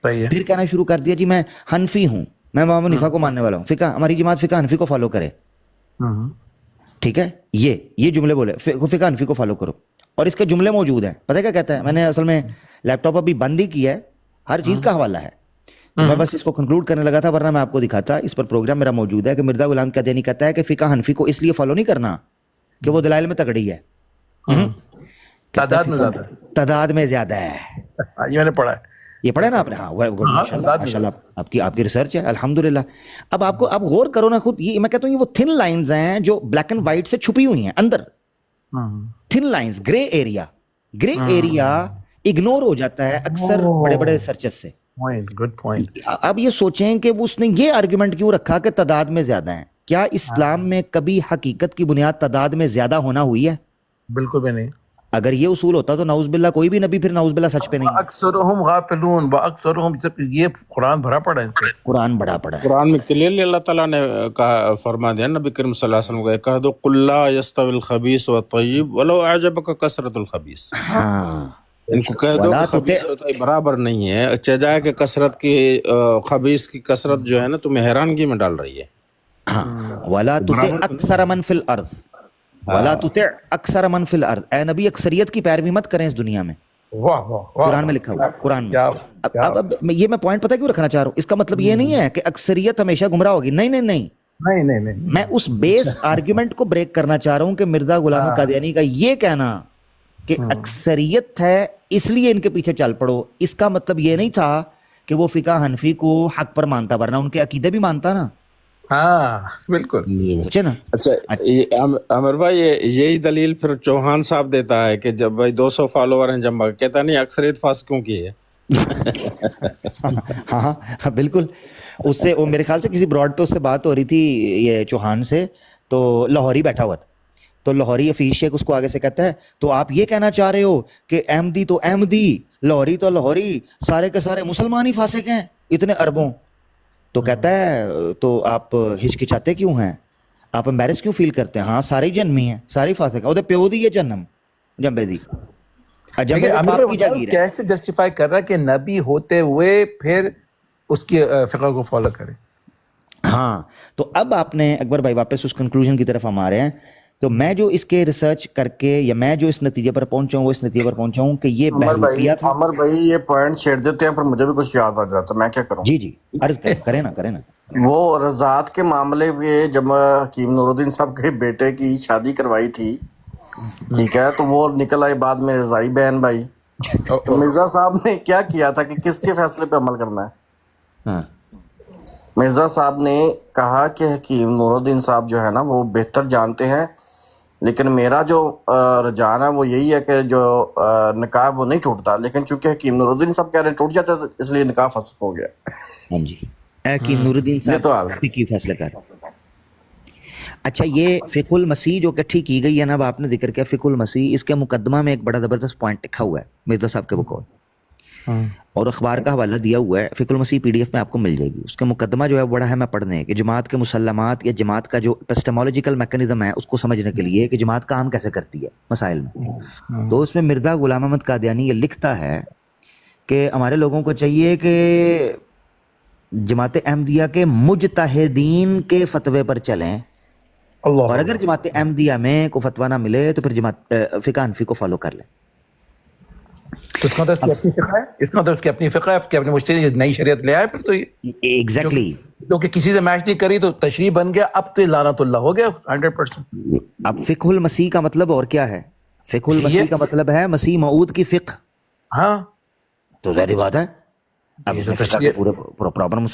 پھر کہنا شروع کر دیا جی میں حنفی ہوں, میں امام حنیفہ کو ماننے والا ہوں, فقہ ہماری جماعت فقہ حنفی کو فالو کرے. ٹھیک ہے, یہ جملے بولے فقہ حنفی کو فالو کرو, اور اس کے جملے موجود ہیں. پتہ کیا کہتا ہے, میں نے اصل میں لیپ ٹاپ ابھی بند ہی کیا ہے, ہر چیز کا حوالہ ہے, تو میں بس اس کو کنکلوڈ کرنے لگا تھا, ورنہ میں آپ کو دکھاتا. اس پر پروگرام میرا موجود ہے کہ مرزا غلام قادیانی کہتا ہے کہ فقہ حنفی کو اس لیے فالو نہیں کرنا کہ وہ دلائل میں تگڑی ہے, تعداد میں زیادہ ہے. یہ میں نے پڑھا ہے, یہ پڑھا نا آپ نے. ہاں ماشاءاللہ آپ کی ریسرچ ہے الحمدللہ. اب آپ کو غور کرو نا خود, یہ میں کہتا ہوں یہ وہ تھن لائنز ہیں جو بلیک اینڈ وائٹ سے چھپی ہوئی ہیں اندر. تھن لائنز, گرے ایریا اگنور ہو جاتا ہے اکثر بڑے بڑے ریسرچر سے. اب یہ سوچیں کہ اس نے یہ آرگومنٹ کیوں رکھا کہ تعداد میں زیادہ ہیں. کیا اسلام میں کبھی حقیقت کی بنیاد تعداد میں زیادہ ہونا ہوئی ہے؟ بالکل بھی نہیں. اگر یہ اصول ہوتا تو نعوذ باللہ کوئی بھی نبی پھر نعوذ باللہ سچ پہ نہیں. اکثرهم غافلون واکثرهم, یہ قرآن بھرا پڑا ہے, اس سے قرآن بڑا پڑا ہے. قرآن میں کلیئرلی اللہ تعالیٰ نے کہا, فرما دیا نبی کریم صلی اللہ علیہ وسلم کو, کہہ دو قل لا یستوی الخبیث والطیب ولو اعجبک کثرت الخبیث. ان کو کہہ دو کہ خبیث اور طیب برابر نہیں ہے, چہ جائے کہ کثرت کی خبیث کی کثرت جو ہے نا تمہیں حیرانگی میں ڈال رہی ہے. ولا تطع اکثر من فی الارض ولا تطع اکثر من فی الارض, اے نبی اکثریت کی پیروی مت کریں اس دنیا میں. قرآن میں لکھا ہوا, قرآن میں. اب یہ میں پوائنٹ پتہ کیوں رکھنا چاہ رہا ہوں, اس کا مطلب یہ نہیں ہے کہ اکثریت ہمیشہ گمراہ ہوگی, نہیں, میں اس بیس آرگیومنٹ کو بریک کرنا چاہ رہا ہوں کہ مرزا غلام قادیانی کا یہ کہنا کہ اکثریت ہے اس لیے ان کے پیچھے چل پڑو, اس کا مطلب یہ نہیں تھا کہ وہ فقہ حنفی کو حق پر مانتا, ورنہ ان کے عقیدے بھی مانتا نا. ہاں بالکل. اچھا عامر بھائی, یہی دلیل پھر چوہان صاحب دیتا ہے کہ جب بھائی 200 فالوور ہیں جمع, کہتا نہیں اکثریت فاسق کیوں کی ہے. ہاں بالکل. اس سے وہ میرے خیال سے کسی براڈ پہ اس سے بات ہو رہی تھی یہ چوہان سے, تو لاہوری بیٹھا ہوا تھا, تو لاہوری حفیظ شیخ اس کو آگے سے کہتا ہے تو آپ یہ کہنا چاہ رہے ہو کہ احمدی تو احمدی, لاہوری تو لاہوری, سارے کے سارے مسلمان ہی فاسق ہیں اتنے اربوں. تو کہتا ہے تو آپ ہچکچاتے کیوں ہیں, آپ امبیرس کیوں فیل کرتے ہیں؟ ہاں سارے جنمی ہیں, سارے فاسق ہیں, وہ پیو دی ہے جنم جنبے دی. کیسے جسٹیفائی کر رہا ہے کہ نبی ہوتے ہوئے پھر اس کی فقہ کو فالو کرے؟ ہاں تو اب آپ نے اکبر بھائی واپس اس کنکلوژن کی طرف ہم آ رہے ہیں. تو میں جو اس کے ریسرچ کر کے یا میں جو اس نتیجے پر پہنچا ہوں, وہ اس نتیجے پر پہنچا ہوں کہ یہ عمر بھائی یہ پوائنٹ چھیڑ دیتے ہیں پر مجھے بھی کچھ یاد آ جاتا, میں کیا کروں. جی عرض کریں نا. وہ رضاعت کے معاملے میں جب حکیم نور الدین صاحب کے بیٹے کی شادی کروائی تھی, ٹھیک ہے, تو وہ نکل آئے بعد میں رضائی بہن بھائی. تو مرزا صاحب نے کیا کیا تھا کہ کس کے فیصلے پہ عمل کرنا ہے. مرزا صاحب نے کہا کہ حکیم نور الدین صاحب جو ہے نا وہ بہتر جانتے ہیں, لیکن میرا جو رجحان ہے وہ یہی ہے کہ جو نکاح وہ نہیں ٹوٹتا, لیکن چونکہ حکیم نور الدین صاحب کہہ رہے ہیں ٹوٹ جاتا ہے, اس لیے نکاح فسخ ہو گیا. ہاں جی, حکیم نور الدین صاحب فقہی فیصلے کر. اچھا یہ فقہ المسیح جو اکٹھی کی گئی ہے نا, اب آپ نے ذکر کیا فقہ المسیح, اس کے مقدمہ میں ایک بڑا زبردست پوائنٹ لکھا ہوا ہے مرزا صاحب کے بقول, اور اخبار کا حوالہ دیا ہوا ہے. فقہ المسیح PDF میں آپ کو مل جائے گی. اس کا مقدمہ جو ہے بڑا ہے میں پڑھنے کہ جماعت کے مسلمات یا جماعت کا جو ایپسٹمولوجیکل میکانزم ہے اس کو سمجھنے کے لیے کہ جماعت کام کیسے کرتی ہے مسائل میں. تو اس میں مرزا غلام احمد قادیانی یہ لکھتا ہے کہ ہمارے لوگوں کو چاہیے کہ جماعت احمدیہ کے مجتہدین کے فتوے پر چلیں, اور اگر جماعت احمدیہ میں کوئی فتویٰ نہ ملے تو پھر جماعت فقہ حنفی کو فالو کر لیں. تو اس کا مطلب اس کی اپنی فقہ ہے، اس کا مطلب اس کی اپنی فقہ ہے کہ اپنے مجتہد نئی شریعت لے آئے. پھر تو ایگزیکٹلی کیونکہ کسی سے میچ نہیں کری تو تشریح بن گیا، اب تو لعنت اللہ ہو گیا 100%. اب فقہ المسیح کا مطلب اور کیا ہے؟ فقہ المسیح کا مطلب ہے مسیح موعود کی فقہ. ہاں تو ظاہری بات ہے اب اس نے فقہ کے پورے پراپر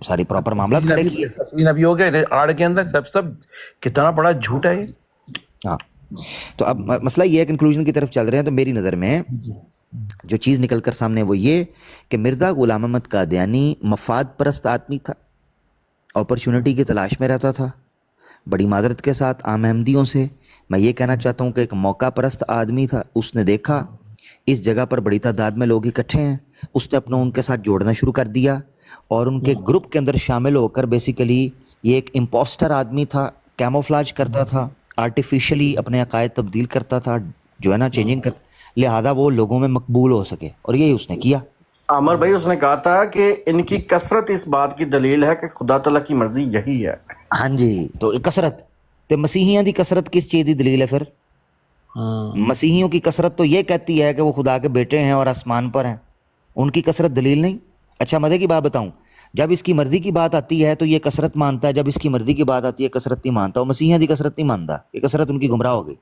ساری پراپر معاملات کھڑے کیے. تسلیم ابھی ہو گئے آڑ کے اندر سب کتنا بڑا جھوٹ ہے یہ. ہاں تو اب مسئلہ یہ ہے کنکلوژن کی طرف چل رہے ہیں. تو میری نظر میں جو چیز نکل کر سامنے وہ یہ کہ مرزا غلام احمد قادیانی مفاد پرست آدمی تھا، اپرچونٹی کی تلاش میں رہتا تھا. بڑی معذرت کے ساتھ عام احمدیوں سے میں یہ کہنا چاہتا ہوں کہ ایک موقع پرست آدمی تھا. اس نے دیکھا اس جگہ پر بڑی تعداد میں لوگ اکٹھے ہیں، اس نے اپنا ان کے ساتھ جوڑنا شروع کر دیا اور ان کے گروپ کے اندر شامل ہو کر بیسیکلی یہ ایک امپوسٹر آدمی تھا، کیموفلاج کرتا تھا، آرٹیفیشلی اپنے عقائد تبدیل کرتا تھا، جو ہے نا چینجنگ کر، لہذا وہ لوگوں میں مقبول ہو سکے، اور یہی اس نے کیا. عامر بھائی اس نے کہا تھا کہ ان کی کثرت اس بات کی دلیل ہے کہ خدا تعالیٰ کی مرضی یہی ہے. ہاں جی، تو کثرت تے مسیحیاں دی کثرت کس چیز دی دلیل ہے پھر؟ مسیحیوں کی کثرت تو یہ کہتی ہے کہ وہ خدا کے بیٹے ہیں اور آسمان پر ہیں، ان کی کثرت دلیل نہیں. اچھا مزے کی بات بتاؤں، جب اس کی مرضی کی بات آتی ہے تو یہ کثرت مانتا ہے، جب اس کی مرضی کی بات آتی ہے کثرت نہیں مانتا. اور مسیحیاں دی کثرت نہیں مانتا، یہ کثرت ان کی گمراہ ہو گئی.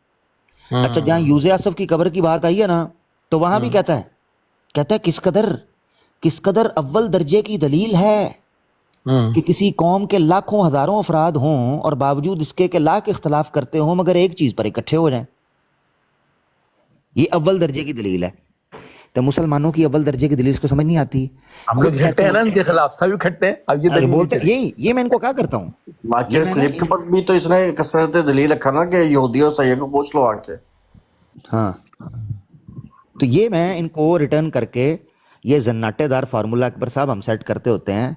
اچھا جہاں یوز آصف کی قبر کی بات آئی ہے نا، تو وہاں بھی کہتا ہے کس قدر اول درجے کی دلیل ہے کہ کسی قوم کے لاکھوں ہزاروں افراد ہوں اور باوجود اس کے کہ لاکھ اختلاف کرتے ہوں مگر ایک چیز پر اکٹھے ہو جائیں. یہ اول درجے کی دلیل ہے. تو مسلمانوں کی اول درجے کی دلیل اس کو سمجھ نہیں آتی. ہم لوگ کھٹے ہیں نا ان کے خلاف، سبھی کھٹے ہیں. اب یہ دلیل بولتے یہ میں ان کو کیا کرتا ہوں. واقعی سلپ کے پر بھی تو اس نے کثرت دلیل رکھا نا کہ یہودیوں سے کو پوچھ لو آ کے. ہاں تو یہ میں ان کو ریٹرن کر کے یہ زناٹے دار فارمولا اکبر صاحب ہم سیٹ کرتے ہوتے ہیں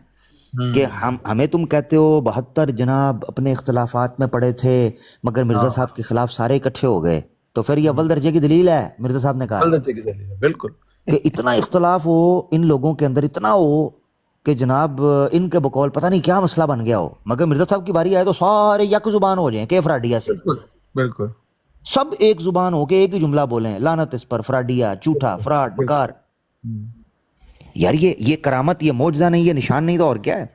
کہ ہمیں تم کہتے ہو 72 جناب اپنے اختلافات میں پڑے تھے مگر مرزا صاحب کے خلاف سارے اکٹھے ہو گئے، تو پھر یہ اول درجے کی دلیل ہے. مرزا صاحب نے کہا اول درجے کی دلیل ہے بالکل کہ اتنا اختلاف ہو ان لوگوں کے اندر، اتنا ہو کہ جناب ان کے بقول پتہ نہیں کیا مسئلہ بن گیا ہو، مگر مرزا صاحب کی باری آئے تو سارے یک زبان ہو جائیں کہ فراڈیا سے. بالکل سب ایک زبان ہو کے ایک ہی جملہ بولیں، لعنت اس پر، فراڈیا، جھوٹا، فراڈ، بکار. یار یہ کرامت، یہ معجزہ نہیں، یہ نشان نہیں تو اور کیا ہے.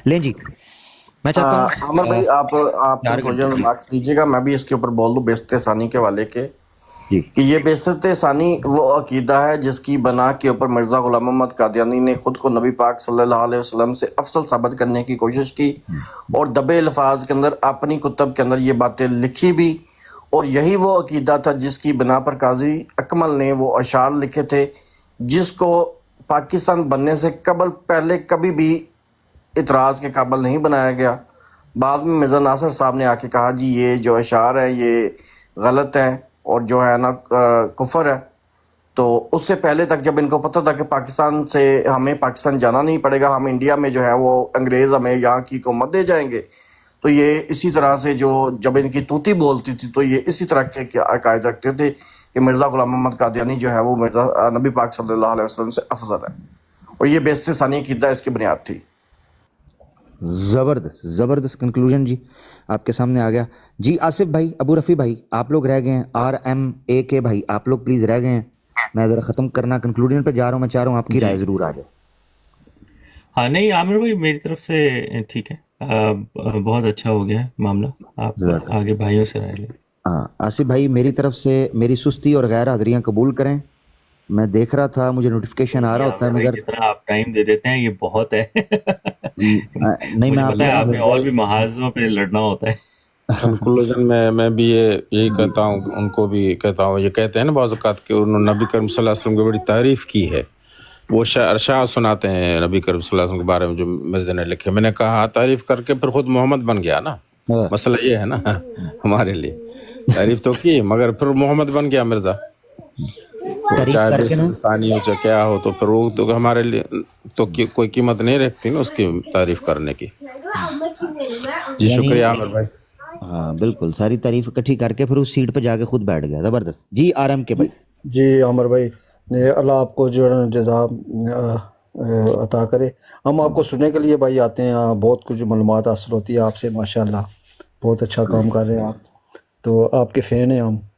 لیں جی میں چاہتا ہوں عامر بھائی آپ ریمارکس دیجیے گا، میں بھی اس کے اوپر بول دوں بیست ثانی کے والے کے کہ یہ بیست ثانی وہ عقیدہ ہے جس کی بنا کے اوپر مرزا غلام احمد قادیانی نے خود کو نبی پاک صلی اللہ علیہ وسلم سے افضل ثابت کرنے کی کوشش کی اور دبے الفاظ کے اندر اپنی کتب کے اندر یہ باتیں لکھی بھی. اور یہی وہ عقیدہ تھا جس کی بنا پر قاضی اکمل نے وہ اشعار لکھے تھے جس کو پاکستان بننے سے پہلے کبھی بھی اعتراض کے قابل نہیں بنایا گیا. بعد میں مرزا ناصر صاحب نے آ کے کہا جی یہ جو اشعار ہیں یہ غلط ہیں اور جو ہے نا کفر ہے. تو اس سے پہلے تک جب ان کو پتہ تھا کہ پاکستان سے ہمیں پاکستان جانا نہیں پڑے گا، ہم انڈیا میں جو ہے وہ انگریز ہمیں یہاں کی حکومت دے جائیں گے، تو یہ اسی طرح سے جب ان کی طوطی بولتی تھی تو یہ اسی طرح کے عقائد رکھتے تھے کہ مرزا غلام احمد قادیانی جو ہے وہ مرزا نبی پاک صلی اللہ علیہ وسلم سے افضل ہے. اور یہ بیست ثانی عقیدہ اس کی بنیاد تھی. زبردست کنکلوژن جی آپ کے سامنے آ گیا. جی آصف بھائی، ابو رفیع بھائی آپ لوگ رہ گئے ہیں، RMAK بھائی آپ لوگ پلیز رہ گئے ہیں. میں ذرا ختم کرنا کنکلوژن پہ جا رہا ہوں. میں چاہ رہا ہوں آپ کی رائے ضرور آ جائے. ہاں نہیں عامر بھائی میری طرف سے ٹھیک ہے، بہت اچھا ہو گیا ہے معاملہ. آپ آگے بھائیوں سے رائے لیں. ہاں آصف بھائی میری طرف سے میری سستی اور غیر حاضریاں قبول کریں. میں دیکھ رہا تھا مجھے نوٹیفیکیشن آ رہا ہوتا ہے مگر جتنا آپ ٹائم دے دیتے ہیں یہ بہت ہے. نہیں مجھے پتا ہے آپ نے اور بھی محاذوں پہ لڑنا ہوتا ہے. کنکلوژن میں بھی یہی کہتا ہوں، ان کو بھی کہتا ہوں، یہ کہتے ہیں نا بعض اوقات کہ انہوں نے نبی کریم صلی اللہ علیہ وسلم کی بڑی تعریف کی ہے. وہ ارشاد سناتے ہیں نبی کریم صلی اللہ علیہ وسلم کے بارے میں جو مرزا نے لکھے. میں نے کہا تعریف کر کے پھر خود محمد بن گیا نا. مسئلہ یہ ہے نا ہمارے لیے، تعریف تو کی مگر پھر محمد بن گیا مرزا. چاہے بیست ثانی ہو چاہے کیا ہو تو پھر وہ تو ہمارے لیے تو کوئی قیمت نہیں رکھتی نا اس کی تعریف کرنے کی. جی شکریہ عامر بھائی. ہاں بالکل، ساری تعریف اکٹھی کر کے پھر اس سیٹ پہ جا کے خود بیٹھ گیا. زبردست. جی RMK بھائی. جی عامر بھائی اللہ آپ کو جو ہے جزا عطا کرے. ہم آپ کو سننے کے لیے بھائی آتے ہیں، بہت کچھ معلومات حاصل ہوتی ہے آپ سے، ماشاءاللہ بہت اچھا کام کر رہے ہیں آپ، تو آپ کے فین ہیں ہم.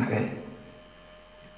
okay.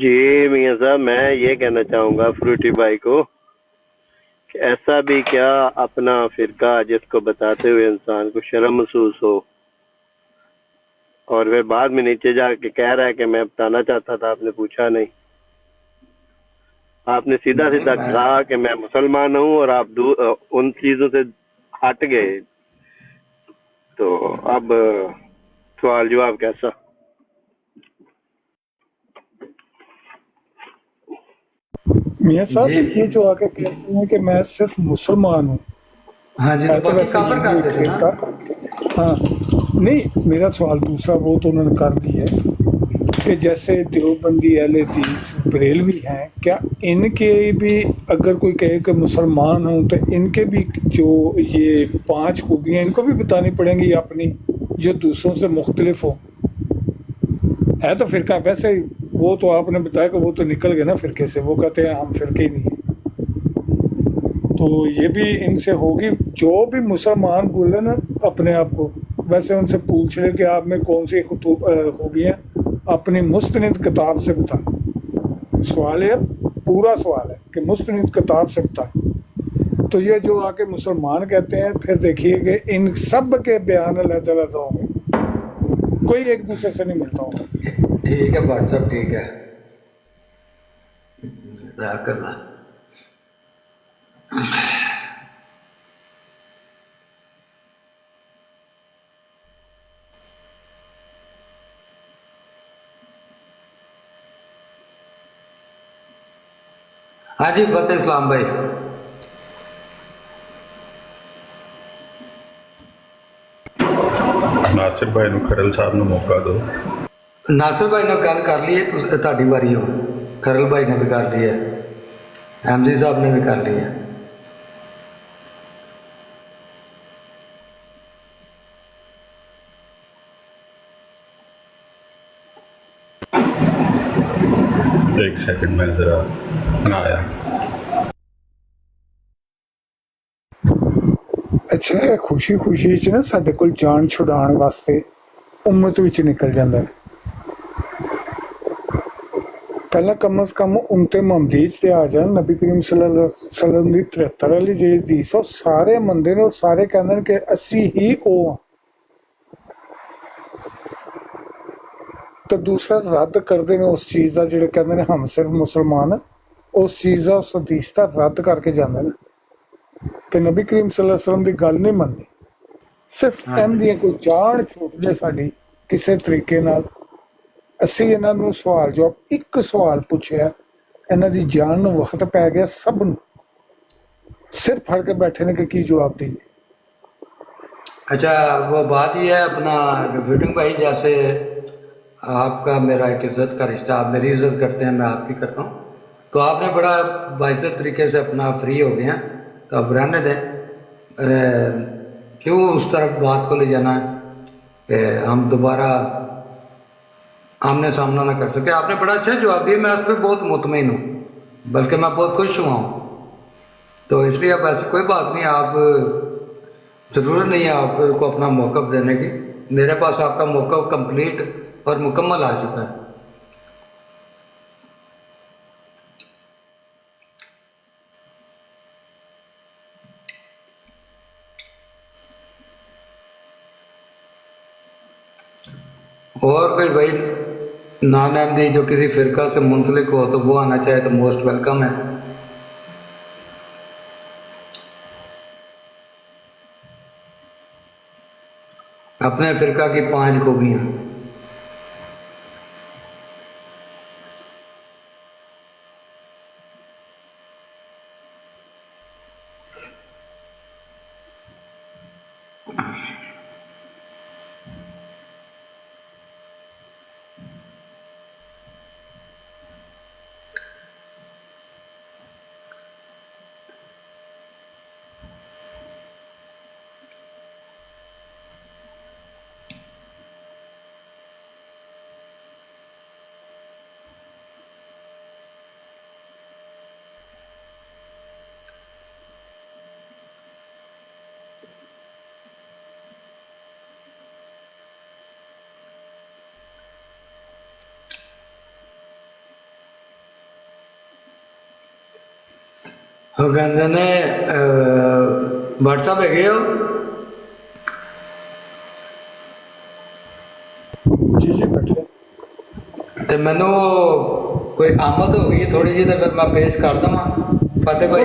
جی میاں صاحب میں یہ کہنا چاہوں گا فروٹی بھائی کو کہ ایسا بھی کیا اپنا فرقہ جس کو بتاتے ہوئے انسان کو شرم محسوس ہو اور پھر بعد میں نیچے جا کے کہہ رہا ہے کہ میں بتانا چاہتا تھا آپ نے پوچھا نہیں. آپ نے سیدھا نہیں سیدھا میں کہا کہ میں مسلمان ہوں اور آپ ان چیزوں سے ہٹ گئے. تو اب سوال جواب کیسا؟ میاں صاحب جی یہ جو آگے کہتے ہیں کہ میں صرف مسلمان ہوں، ہاں جی، ہے تو تو باقی ویسے یہ کافر بھی کر ایک دیتے نا. فرقہ. ہاں نہیں، میرا سوال دوسرا وہ تو انہوں نے کر دی ہے کہ جیسے دیوبندی اہل حدیث بریلوی ہیں، کیا ان کے بھی اگر کوئی کہے کہ مسلمان ہوں تو ان کے بھی جو یہ 5 خوبیاں ان کو بھی بتانی پڑیں گی اپنی جو دوسروں سے مختلف ہو؟ ہے تو فرقہ ویسے ہی، وہ تو آپ نے بتایا کہ وہ تو نکل گئے نا فرقے سے، وہ کہتے ہیں ہم فرقے ہی نہیں ہیں. تو یہ بھی ان سے ہوگی، جو بھی مسلمان بولے نا اپنے آپ کو، ویسے ان سے پوچھ لے کہ آپ میں کون سی خوبیاں اپنی مستند کتاب سے بتائیں. سوال ہے، پورا سوال ہے کہ مستند کتاب سے بتائیں. تو یہ جو آ کے مسلمان کہتے ہیں، پھر دیکھیے کہ ان سب کے بیان علیحدہ علیحدہ ہوں گے، کوئی ایک دوسرے سے نہیں ملتا ہوگا. ٹھیک ہے بھٹ صاحب، ٹھیک ہے، جزاک اللہ. ہاں جی فتح اسلام بھائی. ਨਾਸਿਰ ਭਾਈ ਨੂੰ ਖਰਲ ਸਾਹਿਬ ਨੂੰ ਮੌਕਾ ਦਿਓ. ਨਾਸਰ ਭਾਈ ਨਾਲ ਗੱਲ ਕਰ ਲਈ ਹੈ, ਤੁਹਾਡੀ ਵਾਰੀ ਹੋ. ਖਰਲ ਭਾਈ ਨੇ ਵੀ ਕਰ ਲਈ ਹੈ, ਐਮਜੀ ਸਾਹਿਬ ਨੇ ਵੀ ਕਰ ਲਈ ਹੈ. ਇੱਕ ਸੈਕਿੰਡ ਮੈਂ ਜ਼ਰਾ ਆਇਆ. ਅੱਛਾ, ਇਹ ਖੁਸ਼ੀ ਖੁਸ਼ੀ 'ਚ ਨਾ ਸਾਡੇ ਕੋਲ ਜਾਨ ਛੁਡਾਉਣ ਵਾਸਤੇ ਉਮਤ ਵਿੱਚ ਨਿਕਲ ਜਾਂਦਾ ਹੈ. ਪਹਿਲਾਂ ਕਮ ਅਜ਼ ਕਮ ਉਮਤੇ ਮੁਹੰਮਦੀ 'ਚ ਤੇ ਆ ਜਾਣ. ਨਬੀ ਕਰੀਮ ਸੱਲੱਲਾਹੁ ਅਲੈਹਿ ਵਸੱਲਮ ਦੀ 73 ਵਾਲੀ ਜਿਹੜੀ ਹਦੀਸ ਉਹ ਸਾਰੇ ਮੰਨਦੇ ਨੇ, ਉਹ ਸਾਰੇ ਕਹਿੰਦੇ ਨੇ ਕਿ ਅਸੀਂ ਹੀ ਉਹ ਹਾਂ. ਤਾਂ ਦੂਸਰਾ ਰੱਦ ਕਰਦੇ ਨੇ ਉਸ ਚੀਜ਼ ਦਾ, ਜਿਹੜੇ ਕਹਿੰਦੇ ਨੇ ਹਮ ਸਿਰਫ ਮੁਸਲਮਾਨ, ਉਸ ਚੀਜ਼ ਦਾ, ਉਸ ਹਦੀਸ ਦਾ ਰੱਦ ਕਰਕੇ ਜਾਂਦੇ ਨੇ ਕਿ ਨਬੀ ਕਰੀਮ ਸੱਲੱਲਾਹੁ ਅਲੈਹਿ ਵਸੱਲਮ ਦੀ ਗੱਲ ਨਹੀਂ ਮੰਨਦੇ. ਸਿਰਫ ਅਹਿਮਦੀਆਂ ਕੋਈ ਜਾਨ ਛੁੱਟ ਜੇ ਸਾਡੀ ਕਿਸੇ ਤਰੀਕੇ ਨਾਲ, ਅਸੀਂ ਇਹਨਾਂ ਨੂੰ ਸਵਾਲ ਜਵਾਬ, ਇੱਕ ਸਵਾਲ ਪੁੱਛਿਆ, ਇਹਨਾਂ ਦੀ ਜਾਨ ਨੂੰ ਵਕਤ ਪੈ ਗਿਆ, ਸਭ ਨੂੰ ਸਿਰ ਫੜ ਕੇ بیٹھے نے کہ کی جواب دیے. اچھا وہ بات یہ ہے اپنا فٹنگ بھائی، جیسے آپ کا میرا ایک عزت کا رشتہ، آپ میری عزت کرتے ہیں، میں آپ کی کرتا ہوں، تو آپ نے بڑا باعزت طریقے سے اپنا فری ہو گئے ہیں، تو اب رہنے دیں. کیوں اس طرف بات کو لے جانا ہے کہ ہم دوبارہ آمنے سامنا نہ کر سکے؟ آپ نے بڑا اچھا جواب دیا، میں اس پہ بہت مطمئن ہوں، بلکہ میں بہت خوش ہوا ہوں. تو اس لیے اب ایسی کوئی بات نہیں، آپ ضرورت نہیں ہے آپ کو اپنا موقف دینے کی. میرے پاس آپ کا موقف کمپلیٹ اور مکمل آ چکا ہے. اور کوئی بھائی نان احمدی جو کسی فرقہ سے منسلک ہو تو وہ آنا چاہے تو موسٹ ویلکم ہے. اپنے فرقہ کی 5 خوبیاں. ਉਹ ਕਹਿੰਦੇ ਨੇ WhatsApp ਹੈਗੇ ਹੋ? ਜੀ ਜੀ ਬੈਠੇ। ਤੇ ਮੈਨੂੰ ਕੋਈ ਆਮਦ ਹੋ ਗਈ ਥੋੜੀ ਜਿਹੀ, ਤਾਂ ਫਿਰ ਮੈਂ ਪੇਸ਼ ਕਰ ਦਵਾਂ ਫਤਿਹ ਭਾਈ।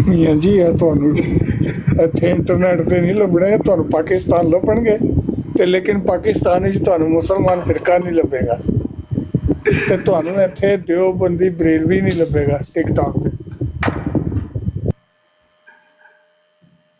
ਮੀਆਂ ਜੀ ਇਹ ਤੁਹਾਨੂੰ ਇੱਥੇ ਇੰਟਰਨੈਟ ਤੇ ਨਹੀਂ ਲੱਭਣੇ, ਤੁਹਾਨੂੰ ਪਾਕਿਸਤਾਨ ਲੱਭਣਗੇ ਤੇ ਲੇਕਿਨ ਪਾਕਿਸਤਾਨ ਵਿੱਚ ਤੁਹਾਨੂੰ ਮੁਸਲਮਾਨ ਫਿਰਕਾ ਨਹੀਂ ਲੱਭੇਗਾ ਤੇ ਤੁਹਾਨੂੰ ਇੱਥੇ ਦਿਓਬੰਦੀ ਬਰੇਲਵੀ ਨਹੀਂ ਲੱਭੇਗਾ ਟਿਕਟੌਕ ਤੇ।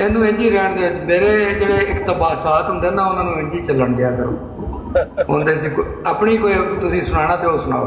ਇਹਨੂੰ ਇੰਝ ਹੀ ਰਹਿਣ ਦੇ, ਮੇਰੇ ਜਿਹੜੇ ਇਕਤਬਾਸਾਤ ਹੁੰਦੇ ਨਾ ਉਹਨਾਂ ਨੂੰ ਇੰਝ ਹੀ ਚੱਲਣ ਦਿਆ ਕਰੋ। ਉਹਦੇ 'ਚ ਆਪਣੀ ਕੋਈ ਤੁਸੀਂ ਸੁਣਾਉਣਾ ਤੇ ਉਹ ਸੁਣਾਓ।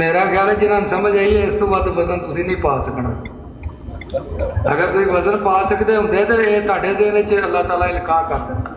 ਮੇਰਾ ਖਿਆਲ ਹੈ ਜਿਹਨਾਂ ਨੂੰ ਸਮਝ ਆਈ ਹੈ ਇਸ ਤੋਂ ਵੱਧ ਵਜ਼ਨ ਤੁਸੀਂ ਨਹੀਂ ਪਾ ਸਕਣਾ। ਅਗਰ ਤੁਸੀਂ ਵਜ਼ਨ ਪਾ ਸਕਦੇ ਹੁੰਦੇ ਤਾਂ ਇਹ ਤੁਹਾਡੇ ਦਿਨ ਵਿੱਚ ਅੱਲਾਹ ਤਾਲਾ ਇਲਕਾ ਕਰ ਦਿੰਦਾ।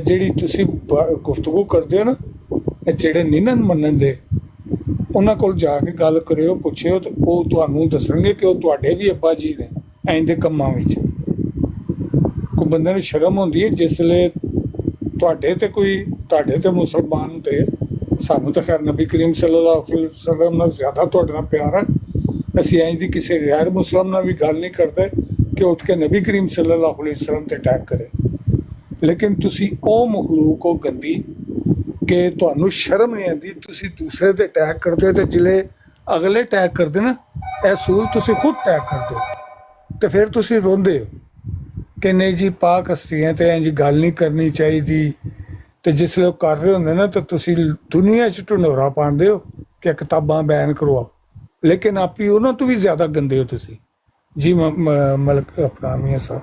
ਜਿਹੜੀ ਤੁਸੀਂ ਗੁਫ਼ਤਗੂ ਕਰਦੇ ਹੋ ਨਾ, ਇਹ ਜਿਹੜੇ ਨਹੀਂ ਨਾ ਮੰਨਣ ਦੇ, ਉਹਨਾਂ ਕੋਲ ਜਾ ਕੇ ਗੱਲ ਕਰਿਓ, ਪੁੱਛਿਓ, ਤੇ ਉਹ ਤੁਹਾਨੂੰ ਦੱਸਣਗੇ ਕਿ ਉਹ ਤੁਹਾਡੇ ਵੀ ਅੱਬਾ ਜੀ ਨੇ ਐਂ ਦੇ ਕੰਮਾਂ ਵਿੱਚ। ਕੋਈ ਬੰਦੇ ਨੂੰ ਸ਼ਰਮ ਹੁੰਦੀ ਹੈ ਜਿਸਲੇ ਤੁਹਾਡੇ ਤੇ ਮੁਸਲਮਾਨ ਤੇ, ਸਾਨੂੰ ਤਾਂ ਖੈਰ ਨਬੀ ਕਰੀਮ ਸੱਲੱਲਾਹੁ ਅਲੈਹਿ ਵਸੱਲਮ ਨਾਲ ਜ਼ਿਆਦਾ ਤੁਹਾਡੇ ਨਾਲ ਪਿਆਰ ਹੈ, ਅਸੀਂ ਐਂ ਦੀ ਕਿਸੇ ਗੈਰ ਮੁਸਲਮ ਨਾਲ ਵੀ ਗੱਲ ਨਹੀਂ ਕਰਦੇ ਕਿ ਉੱਠ ਕੇ ਨਬੀ ਕਰੀਮ ਸੱਲੱਲਾਹੁ ਅਲੈਹਿ ਵਸੱਲਮ ਤੇ ਅਟੈਕ ਕਰੇ। ਲੇਕਿਨ ਤੁਸੀਂ ਉਹ ਮਖਲੂਕ ਹੋ ਗੰਦੀ ਕਿ ਤੁਹਾਨੂੰ ਸ਼ਰਮ ਨਹੀਂ ਆਉਂਦੀ, ਤੁਸੀਂ ਦੂਸਰੇ ਤੇ ਅਟੈਕ ਕਰਦੇ ਹੋ, ਤੇ ਜਿਲੇ ਅਗਲੇ ਅਟੈਕ ਕਰਦੇ ਨਾ, ਇਹ ਸੂਲ ਤੁਸੀਂ ਖੁਦ ਅਟੈਕ ਕਰਦੇ ਹੋ, ਤੇ ਫਿਰ ਤੁਸੀਂ ਰੋਂਦੇ ਹੋ ਕਿ ਨਹੀਂ ਜੀ ਪਾਕ ਹਸਤੀਆਂ ਤੇ ਇੰਝ ਗੱਲ ਨਹੀਂ ਕਰਨੀ ਚਾਹੀਦੀ। ਤੇ ਜਿਸਲੇ ਉਹ ਕਰ ਰਹੇ ਹੁੰਦੇ ਨਾ ਤਾਂ ਤੁਸੀਂ ਦੁਨੀਆ 'ਚ ਢੰਡੋਰਾ ਪਾਉਂਦੇ ਹੋ ਕਿ ਕਿਤਾਬਾਂ ਬੈਨ ਕਰਵਾਓ, ਲੇਕਿਨ ਆਪੀ ਉਹਨਾਂ ਤੋਂ ਵੀ ਜ਼ਿਆਦਾ ਗੰਦੇ ਹੋ ਤੁਸੀਂ। ਜੀ ਮਲਕ ਆਪਣਾ ਮੀਆਂ ਸਾਹਿਬ।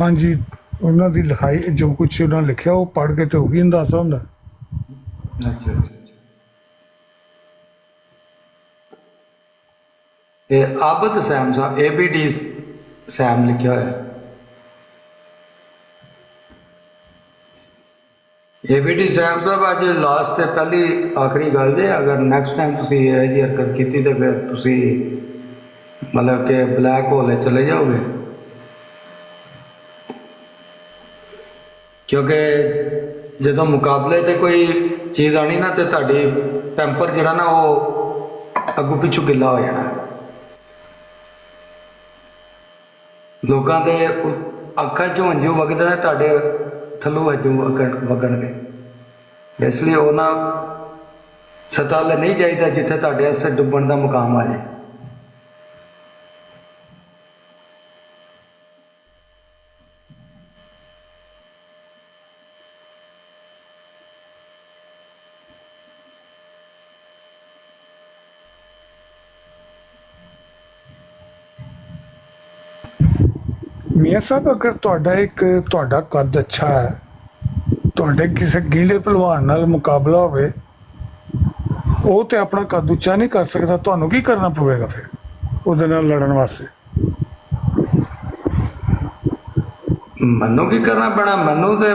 ਹਾਂਜੀ ਉਹਨਾਂ ਦੀ ਲਿਖਾਈ ਜੋ ਕੁਛ ਉਹਨਾਂ ਲਿਖਿਆ ਉਹ ਪੜ੍ਹ ਕੇ ਤੇ ਉਹੀ ਅੰਦਾਜ਼ਾ ਹੁੰਦਾ। ਅੱਛਾ ਅੱਛਾ। ਤੇ ਆਬਦ ਸੈਮ ਸਾਹਿਬ ABD ਸੈਮ ਲਿਖਿਆ ਹੋਇਆ। ABD ਸੈਮ ਸਾਹਿਬ ਅੱਜ ਲਾਸਟ ਤੇ ਪਹਿਲੀ ਆਖਰੀ ਗੱਲ ਜੇ, ਅਗਰ ਨੈਕਸਟ ਟਾਈਮ ਤੁਸੀਂ ਇਹ ਜਿਹੀ ਹਰਕਤ ਕੀਤੀ ਤੇ ਫਿਰ ਤੁਸੀਂ ਮਤਲਬ ਕਿ ਬਲੈਕ ਹੋਲ ਚਲੇ ਜਾਓਗੇ, ਕਿਉਂਕਿ ਜਦੋਂ ਮੁਕਾਬਲੇ ਤੇ ਕੋਈ ਚੀਜ਼ ਆਣੀ ਨਾ ਤੇ ਤੁਹਾਡੀ ਟੈਂਪਰ ਜਿਹੜਾ ਨਾ ਉਹ ਅੱਗੋਂ ਪਿੱਛੋਂ ਗਿੱਲਾ ਹੋ ਜਾਣਾ। ਲੋਕਾਂ ਦੇ ਅੱਖਾਂ 'ਚੋਂ ਹੰਝੂ ਵਗਦੇ ਨੇ, ਤੁਹਾਡੇ ਥੱਲੋਂ ਹੰਝੂ ਵਗਣਗੇ। ਇਸ ਲਈ ਉਹ ਨਾ ਸਤਹ ਵੱਲ ਨਹੀਂ ਜਾਈਦਾ ਜਿੱਥੇ ਤੁਹਾਡੇ ਵਾਸਤੇ ਡੁੱਬਣ ਦਾ ਮੁਕਾਮ ਆ ਜਾਏ। ਮੀਆਂ ਸਾਹਿਬ ਅਗਰ ਤੁਹਾਡਾ ਕੱਦ ਅੱਛਾ ਹੈ, ਤੁਹਾਡੇ ਕਿਸੇ ਗੀਲੇ ਭਲਵਾਨ ਨਾਲ ਮੁਕਾਬਲਾ ਹੋਵੇ, ਉਹ ਤੇ ਆਪਣਾ ਕੱਦ ਉੱਚਾ ਨਹੀਂ ਕਰ ਸਕਦਾ, ਤੁਹਾਨੂੰ ਕੀ ਕਰਨਾ ਪਵੇਗਾ ਫਿਰ ਉਹਦੇ ਨਾਲ ਲੜਨ ਵਾਸਤੇ? ਮੈਨੂੰ ਕੀ ਕਰਨਾ ਪੈਣਾ? ਮੈਨੂੰ ਤੇ